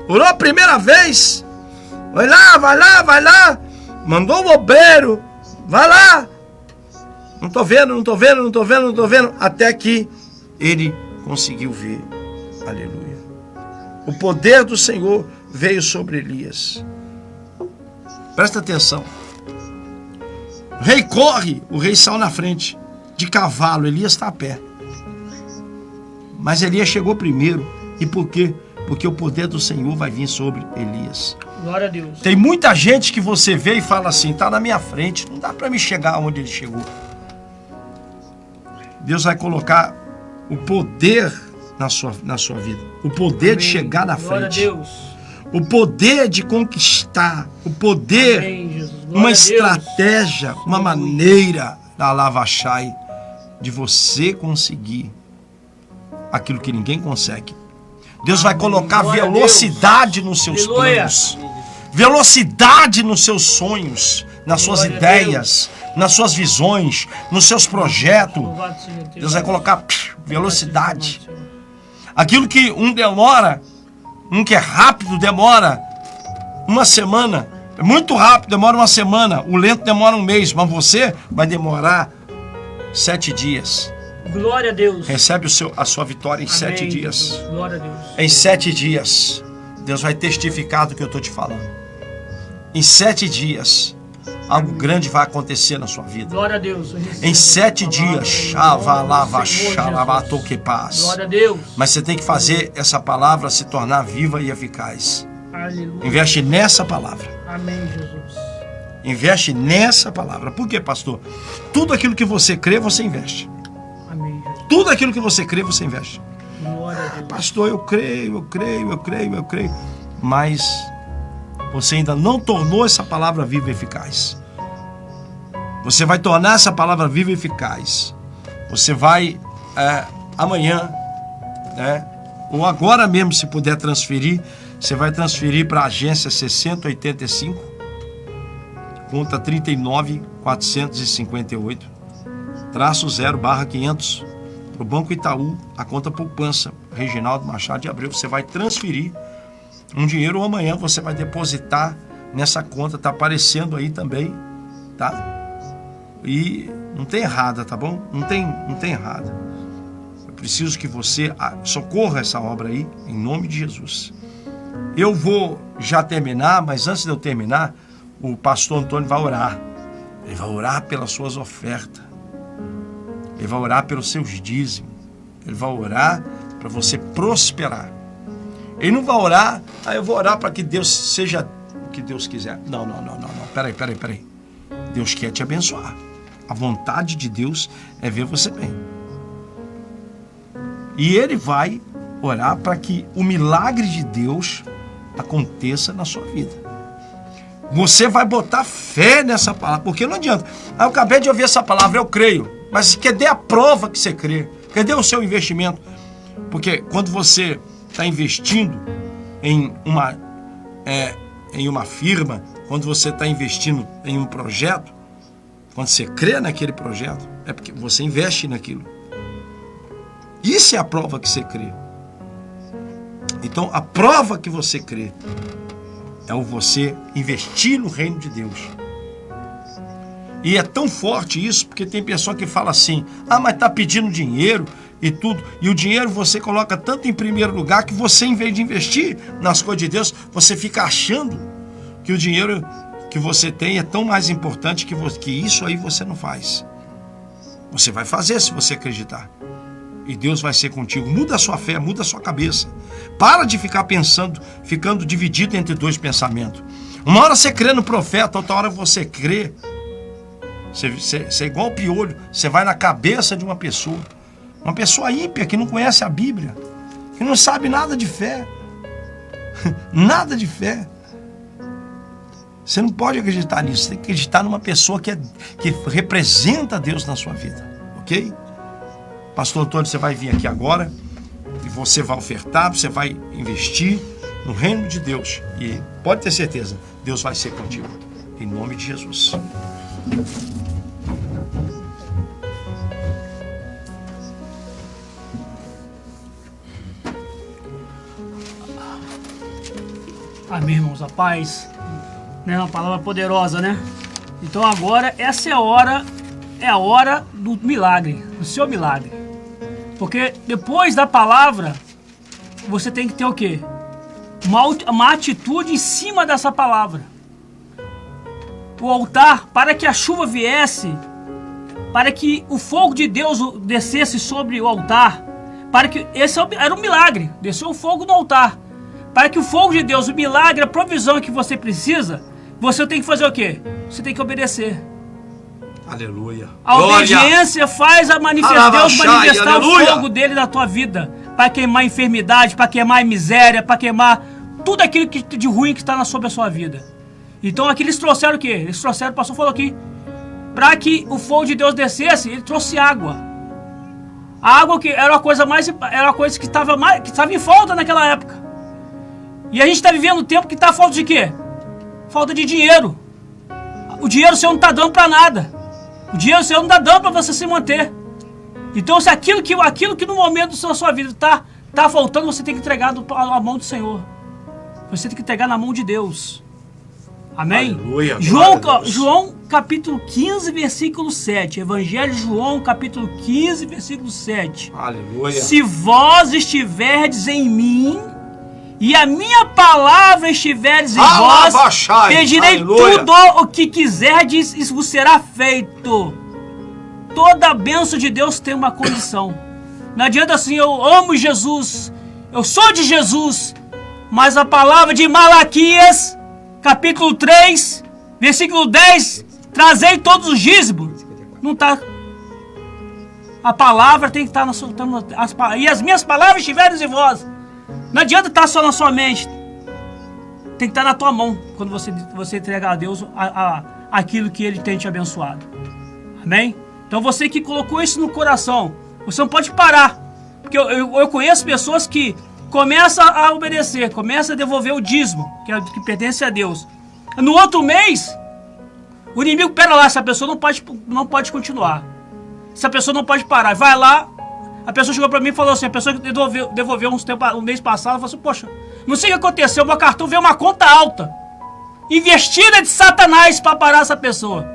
Orou a primeira vez. Vai lá, vai lá, vai lá. Mandou o obreiro. Vai lá. Não tô vendo, não tô vendo, não tô vendo, não tô vendo. Até que ele conseguiu ver. Aleluia. O poder do Senhor veio sobre Elias. Presta atenção. O rei corre, o rei saiu na frente. De cavalo, Elias está a pé. Mas Elias chegou primeiro. E por quê? Porque o poder do Senhor vai vir sobre Elias. Glória a Deus. Tem muita gente que você vê e fala assim, tá na minha frente, não dá para me chegar onde ele chegou. Deus vai colocar o poder na sua vida. O poder de chegar na Glória frente. a Deus. O poder de conquistar. O poder, Amém, Jesus. Glória uma a Deus. estratégia, uma maneira da Lavachai de você conseguir aquilo que ninguém consegue. Deus vai colocar Glória a velocidade nos seus Aleluia. planos. Velocidade nos seus sonhos, nas suas Glória a ideias, nas suas visões, nos seus projetos. Louvado seja Deus. Deus vai colocar velocidade. Louvado seja Deus. Aquilo que um demora, um que é rápido demora uma semana. É muito rápido, demora uma semana. O lento demora um mês, mas você vai demorar 7 dias. Glória a Deus. Recebe a sua vitória em Amém, 7 dias. Jesus. Glória a Deus. Em 7 dias, Deus vai testificar do que eu estou te falando. Em 7 dias, algo grande vai acontecer na sua vida. Glória a Deus. Eu recebo Em 7 a palavra dias, em nome do Senhor xavalava-xalabatoquepaz. Glória a Deus. Mas você tem que fazer essa palavra se tornar viva e eficaz. Aleluia. Investe nessa palavra. Amém, Jesus. Investe nessa palavra. Por quê, pastor? Tudo aquilo que você crê, você investe. Amém, Jesus. Tudo aquilo que você crê, você investe. Glória a Deus. Pastor, eu creio. Mas você ainda não tornou essa palavra viva e eficaz. Você vai tornar essa palavra viva e eficaz. Você vai amanhã, né? Ou agora mesmo, se puder transferir, você vai transferir para a agência 6085, conta 39.458, -0/500, para o Banco Itaú, a conta poupança, Reginaldo Machado de Abreu. Você vai transferir um dinheiro ou amanhã você vai depositar nessa conta, tá aparecendo aí também, tá? E não tem errada, tá bom? Não tem errada. Eu preciso que você socorra essa obra aí, em nome de Jesus. Eu vou já terminar, mas antes de eu terminar, o pastor Antônio vai orar. Ele vai orar pelas suas ofertas. Ele vai orar pelos seus dízimos. Ele vai orar para você prosperar. Ele não vai orar, eu vou orar para que Deus seja o que Deus quiser. Não. Peraí. Deus quer te abençoar. A vontade de Deus é ver você bem. E Ele vai orar para que o milagre de Deus aconteça na sua vida. Você vai botar fé nessa palavra, porque não adianta. Eu acabei de ouvir essa palavra, eu creio. Mas cadê a prova que você crê? Cadê o seu investimento? Porque quando você está investindo em uma firma, quando você está investindo em um projeto, quando você crê naquele projeto, é porque você investe naquilo. Isso é a prova que você crê. Então, a prova que você crê é o você investir no reino de Deus. E é tão forte isso, porque tem pessoa que fala assim, mas está pedindo dinheiro, e tudo. E o dinheiro você coloca tanto em primeiro lugar que você, em vez de investir nas coisas de Deus, você fica achando que o dinheiro que você tem é tão mais importante que isso aí você não faz. Você vai fazer se você acreditar. E Deus vai ser contigo. Muda a sua fé, muda a sua cabeça. Para de ficar pensando, ficando dividido entre dois pensamentos. Uma hora você crê no profeta, outra hora você crê. Você é igual o piolho, você vai na cabeça de uma pessoa ímpia que não conhece a Bíblia, que não sabe nada de fé. Nada de fé. Você não pode acreditar nisso, você tem que acreditar numa pessoa que representa Deus na sua vida, ok? Pastor Antônio, você vai vir aqui agora e você vai ofertar, você vai investir no reino de Deus. E pode ter certeza, Deus vai ser contigo. Em nome de Jesus. Amém, irmãos, a paz, né? Uma palavra poderosa, né? Então agora, essa é a hora do milagre, do seu milagre. Porque depois da palavra, você tem que ter o quê? Uma atitude em cima dessa palavra. O altar, para que a chuva viesse, para que o fogo de Deus descesse sobre o altar, para que esse era um milagre, desceu o fogo no altar. Para que o fogo de Deus, o milagre, a provisão que você precisa, você tem que fazer o quê? Você tem que obedecer. Aleluia. A obediência faz Deus manifestar o fogo dele na tua vida. Para queimar a enfermidade, para queimar a miséria, para queimar tudo aquilo de ruim que está sobre a sua vida. Então aqui eles trouxeram o quê? Eles trouxeram, o pastor falou aqui, para que o fogo de Deus descesse, ele trouxe água. A água que era uma coisa que estava em falta naquela época. E a gente está vivendo um tempo que está falta de quê? Falta de dinheiro. O dinheiro o Senhor não está dando para nada. O dinheiro o Senhor não está dando para você se manter. Então, se aquilo que no momento da sua vida está faltando, você tem que entregar na mão do Senhor. Você tem que entregar na mão de Deus. Amém? Aleluia, João capítulo 15, versículo 7. Evangelho de João capítulo 15, versículo 7. Aleluia. Se vós estiverdes em mim e a minha palavra estiveres em vós, pedirei tudo o que quiserdes e vos será feito. Toda a bênção de Deus tem uma condição. Não adianta assim, eu amo Jesus, eu sou de Jesus, mas a palavra de Malaquias, capítulo 3, versículo 10, trazei todos os dízimos. Não está. A palavra tem que estar e as minhas palavras estiverem em vós. Não adianta estar só na sua mente. Tem que estar na tua mão quando você entregar a Deus aquilo que Ele tem te abençoado. Amém? Então você que colocou isso no coração, você não pode parar. Porque eu conheço pessoas que começam a obedecer, começam a devolver o dízimo, que pertence a Deus. No outro mês, o inimigo, pera lá, essa pessoa não pode continuar. Essa pessoa não pode parar. Vai lá. A pessoa chegou pra mim e falou assim, a pessoa que devolveu um mês passado, falou assim, poxa, não sei o que aconteceu, meu cartão veio uma conta alta, investida de Satanás para parar essa pessoa.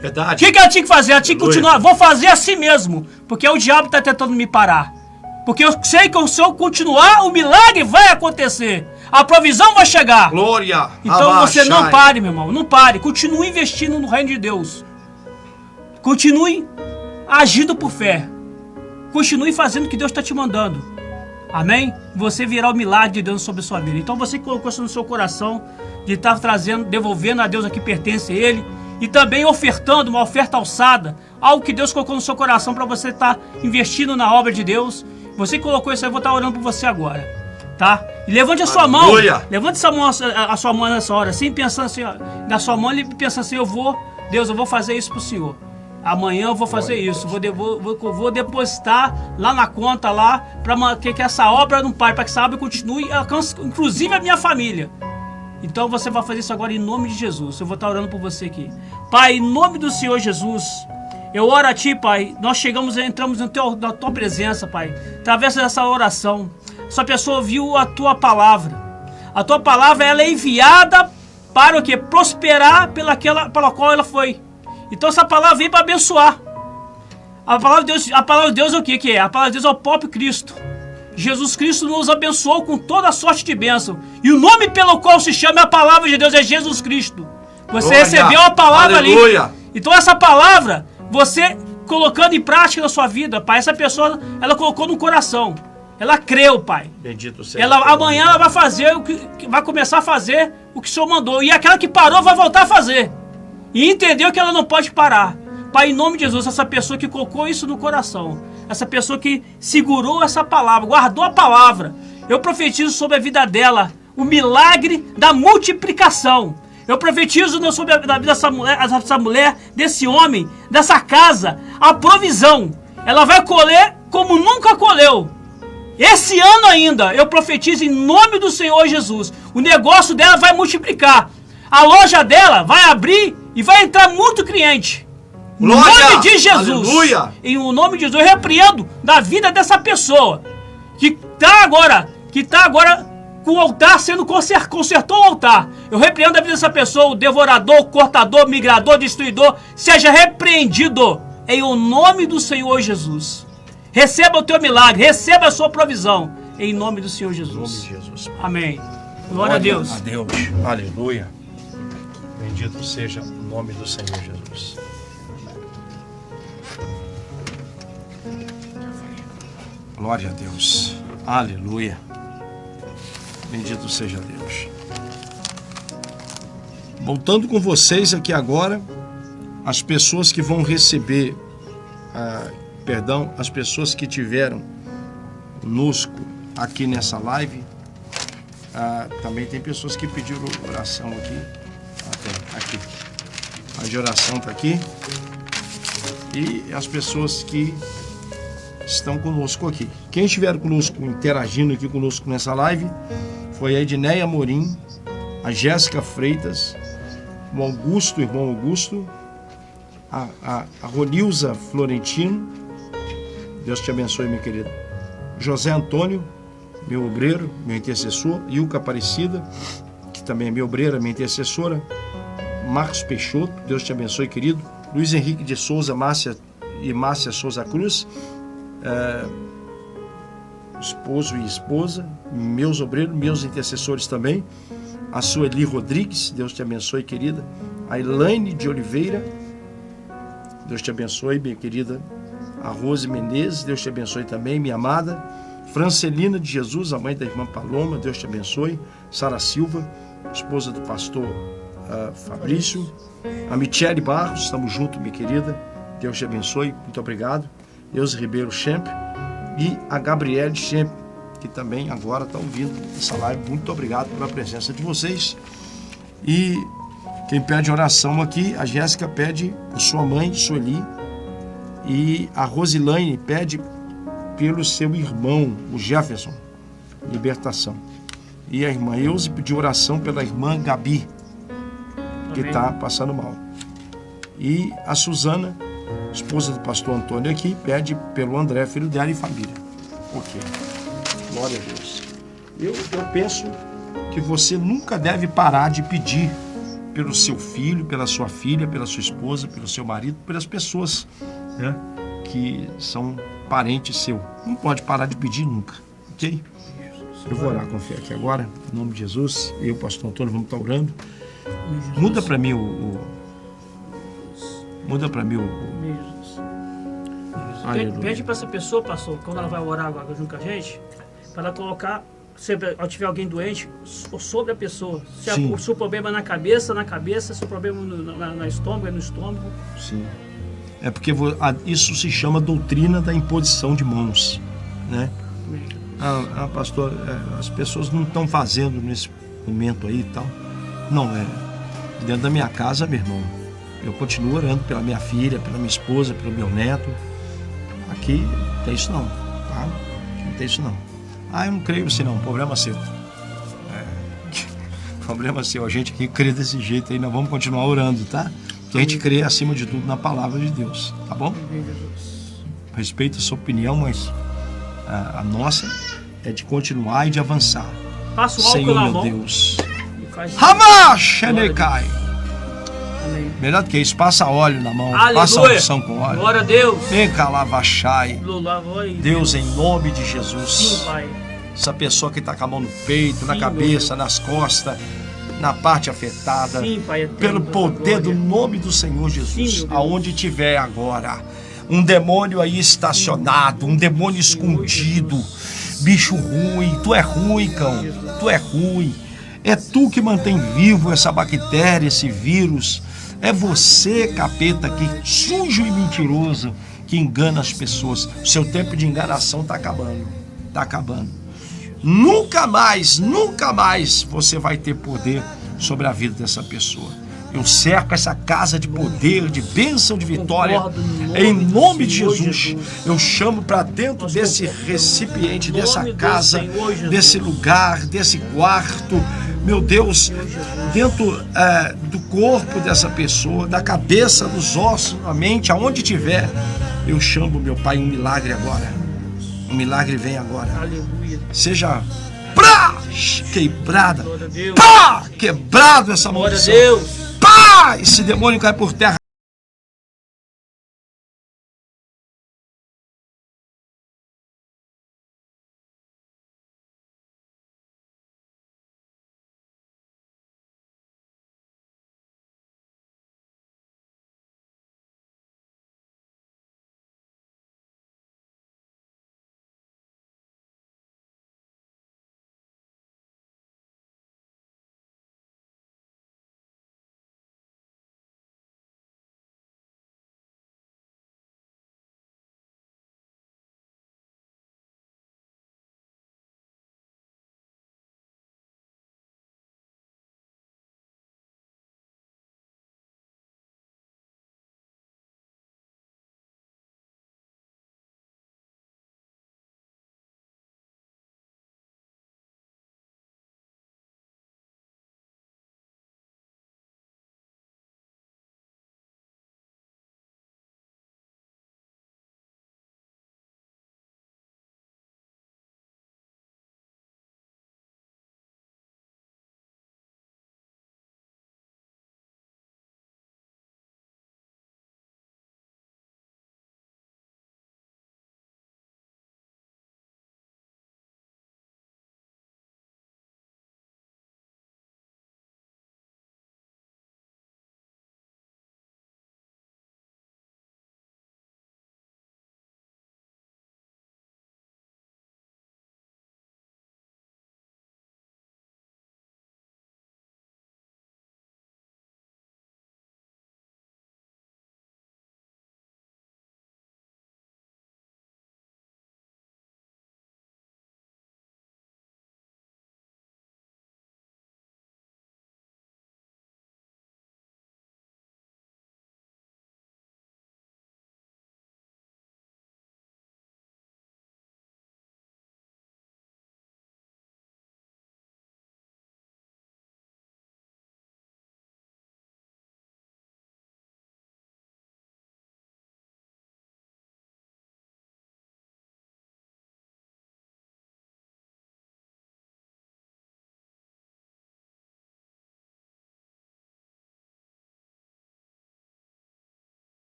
Verdade. O que ela tinha que fazer? Ela tinha que continuar, vou fazer assim mesmo, porque o diabo está tentando me parar. Porque eu sei que se eu continuar, o milagre vai acontecer, a provisão vai chegar. Glória. Então você não pare, meu irmão, não pare, continue investindo no reino de Deus. Continue agindo por fé. Continue fazendo o que Deus está te mandando. Amém? Você virá o milagre de Deus sobre a sua vida. Então você que colocou isso no seu coração, de estar trazendo, devolvendo a Deus o que pertence a Ele, e também ofertando uma oferta alçada, algo que Deus colocou no seu coração para você estar investindo na obra de Deus. Você que colocou isso aí, eu vou estar orando por você agora. Tá? E levante a sua mão. Levante a sua mão nessa hora, assim, pensando assim, ó, na sua mão, e pensando assim, Deus, eu vou fazer isso pro Senhor. Amanhã eu vou fazer isso, vou depositar lá na conta lá, para que essa obra não pare, para que essa obra continue e alcance inclusive a minha família. Então você vai fazer isso agora em nome de Jesus. Eu vou estar orando por você aqui. Pai, em nome do Senhor Jesus, eu oro a Ti, Pai. Nós entramos na Tua presença, Pai, através dessa oração. Essa pessoa ouviu a Tua palavra. A Tua palavra, ela é enviada para o quê? Prosperar pela qual ela foi. Então essa palavra vem para abençoar. A palavra de Deus é o que é? A palavra de Deus é o próprio Cristo. Jesus Cristo nos abençoou com toda a sorte de bênção. E o nome pelo qual se chama a palavra de Deus é Jesus Cristo. Você recebeu a palavra ali. Então essa palavra, você colocando em prática na sua vida, Pai, essa pessoa, ela colocou no coração. Ela creu, Pai. Bendito seja. Amanhã ela vai fazer vai começar a fazer o que o Senhor mandou. E aquela que parou vai voltar a fazer. E entendeu que ela não pode parar. Pai, em nome de Jesus, essa pessoa que colocou isso no coração, essa pessoa que segurou essa palavra, guardou a palavra, eu profetizo sobre a vida dela o milagre da multiplicação. Eu profetizo sobre a vida dessa mulher, desse homem, dessa casa, a provisão. Ela vai colher como nunca colheu. Esse ano ainda, eu profetizo em nome do Senhor Jesus. O negócio dela vai multiplicar. A loja dela vai abrir e vai entrar muito cliente. Em nome de Jesus. Aleluia. Em nome de Jesus, eu repreendo da vida dessa pessoa que está agora com o altar sendo consertou o altar. Eu repreendo da vida dessa pessoa, o devorador, o cortador, o migrador, destruidor, seja repreendido em o nome do Senhor Jesus. Receba o teu milagre, receba a sua provisão em nome do Senhor Jesus. Em nome de Jesus. Amém. Glória a Deus. A Deus. Aleluia. Bendito seja o nome do Senhor Jesus. Glória a Deus. Aleluia. Bendito seja Deus. Voltando com vocês aqui agora, as pessoas que vão receber, as pessoas que tiveram conosco aqui nessa live, também tem pessoas que pediram oração aqui. Aqui. A de oração está aqui. E as pessoas que estão conosco aqui. Quem estiver conosco, interagindo aqui conosco nessa live, foi a Edneia Amorim, a Jéssica Freitas, o Augusto, o irmão Augusto, a Ronilza Florentino, Deus te abençoe, minha querida. José Antônio, meu obreiro, meu intercessor, Ilka Aparecida, que também é minha obreira, minha intercessora, Marcos Peixoto, Deus te abençoe, querido. Luiz Henrique de Souza, Márcia Souza Cruz, esposo e esposa, meus obreiros, meus intercessores também, a Sueli Rodrigues, Deus te abençoe, querida, a Elaine de Oliveira, Deus te abençoe, minha querida, a Rose Menezes, Deus te abençoe também, minha amada, Francelina de Jesus, a mãe da irmã Paloma, Deus te abençoe, Sara Silva, esposa do pastor Fabrício, a Michele Barros, estamos juntos, minha querida, Deus te abençoe, muito obrigado, Deus Ribeiro Schemp, e a Gabriele Schemp, que também agora está ouvindo essa live. Muito obrigado pela presença de vocês. E quem pede oração aqui, a Jéssica pede por sua mãe, Sueli, e a Rosilane pede pelo seu irmão, o Jefferson, libertação. E a irmã Euze pediu oração pela irmã Gabi, que está passando mal. E a Suzana, esposa do pastor Antônio aqui, pede pelo André, filho dela e família. Ok. Glória a Deus. Eu penso que você nunca deve parar de pedir pelo seu filho, pela sua filha, pela sua esposa, pelo seu marido, pelas pessoas, né, que são parentes seu. Não pode parar de pedir nunca. Ok? Eu vou orar com fé aqui agora, em nome de Jesus. Eu, pastor Antônio, vamos estar orando. Muda para mim Muda para mim Pede para essa pessoa, pastor, quando ela vai orar agora junto com a gente, para ela colocar, se tiver alguém doente, sobre a pessoa. Se o problema é na cabeça, se o problema no estômago, é no estômago. Sim. É porque isso se chama doutrina da imposição de mãos, né? Pastor, as pessoas não estão fazendo nesse momento aí e tal. Não, dentro da minha casa, meu irmão, eu continuo orando pela minha filha, pela minha esposa, pelo meu neto. Aqui não tem isso não, tá? Não tem isso não. Eu não creio assim não, problema seu. Problema seu, a gente aqui crê desse jeito aí, nós vamos continuar orando, tá? Porque a gente crê acima de tudo na palavra de Deus, tá bom? Respeito a sua opinião, mas a nossa é de continuar e de avançar. Passa o álcool Senhor, na meu mão. Deus. Faz... Hamash Enekai. Amém. Melhor do que isso, passa óleo na mão. Aleluia. Passa a unção com óleo. Glória a Deus. Vem cá, lavachai. Glória a Deus, em nome de Jesus. Sim, Pai. Essa pessoa que está com a mão no peito, na cabeça, nas costas, na parte afetada. Sim, Pai, pelo poder do nome do Senhor Jesus. Sim, aonde tiver agora um demônio aí estacionado, um demônio escondido, bicho ruim, tu é ruim, cão, tu é ruim. É tu que mantém vivo essa bactéria, esse vírus. É você, capeta, que sujo e mentiroso, que engana as pessoas. O seu tempo de enganação está acabando. Está acabando. Nunca mais você vai ter poder sobre a vida dessa pessoa. Eu cerco essa casa de poder, de bênção, de vitória. Em nome de Jesus, eu chamo para dentro desse recipiente, dessa casa, desse lugar, desse quarto, meu Deus, dentro do corpo dessa pessoa, da cabeça, dos ossos, da mente, aonde tiver, eu chamo, meu Pai, um milagre agora. Um milagre vem agora. Aleluia. Seja quebrada. Pá! Quebrado essa maldição. Pá! Esse demônio cai por terra.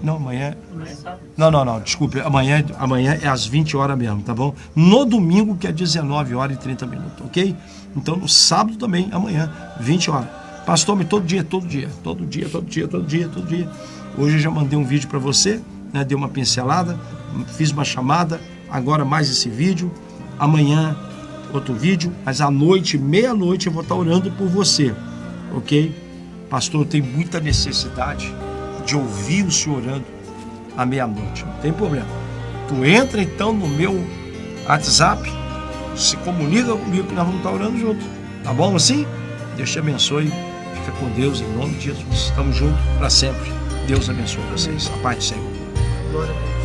Não, amanhã... Não, desculpe. Amanhã é às 20 horas mesmo, tá bom? No domingo, que é 19 horas e 30 minutos, ok? Então, no sábado também, amanhã, 20 horas. Pastor, todo dia. Hoje eu já mandei um vídeo para você, né? Dei uma pincelada, fiz uma chamada, agora mais esse vídeo. Amanhã, outro vídeo, mas à noite, meia-noite, eu vou estar orando por você, ok? Pastor, eu tenho muita necessidade de ouvir o Senhor orando à meia-noite. Não tem problema. Tu entra então no meu WhatsApp, se comunica comigo que nós vamos estar orando juntos. Tá bom assim? Deus te abençoe. Fica com Deus em nome de Jesus. Estamos juntos para sempre. Deus abençoe vocês. A paz do Senhor. Glória a Deus.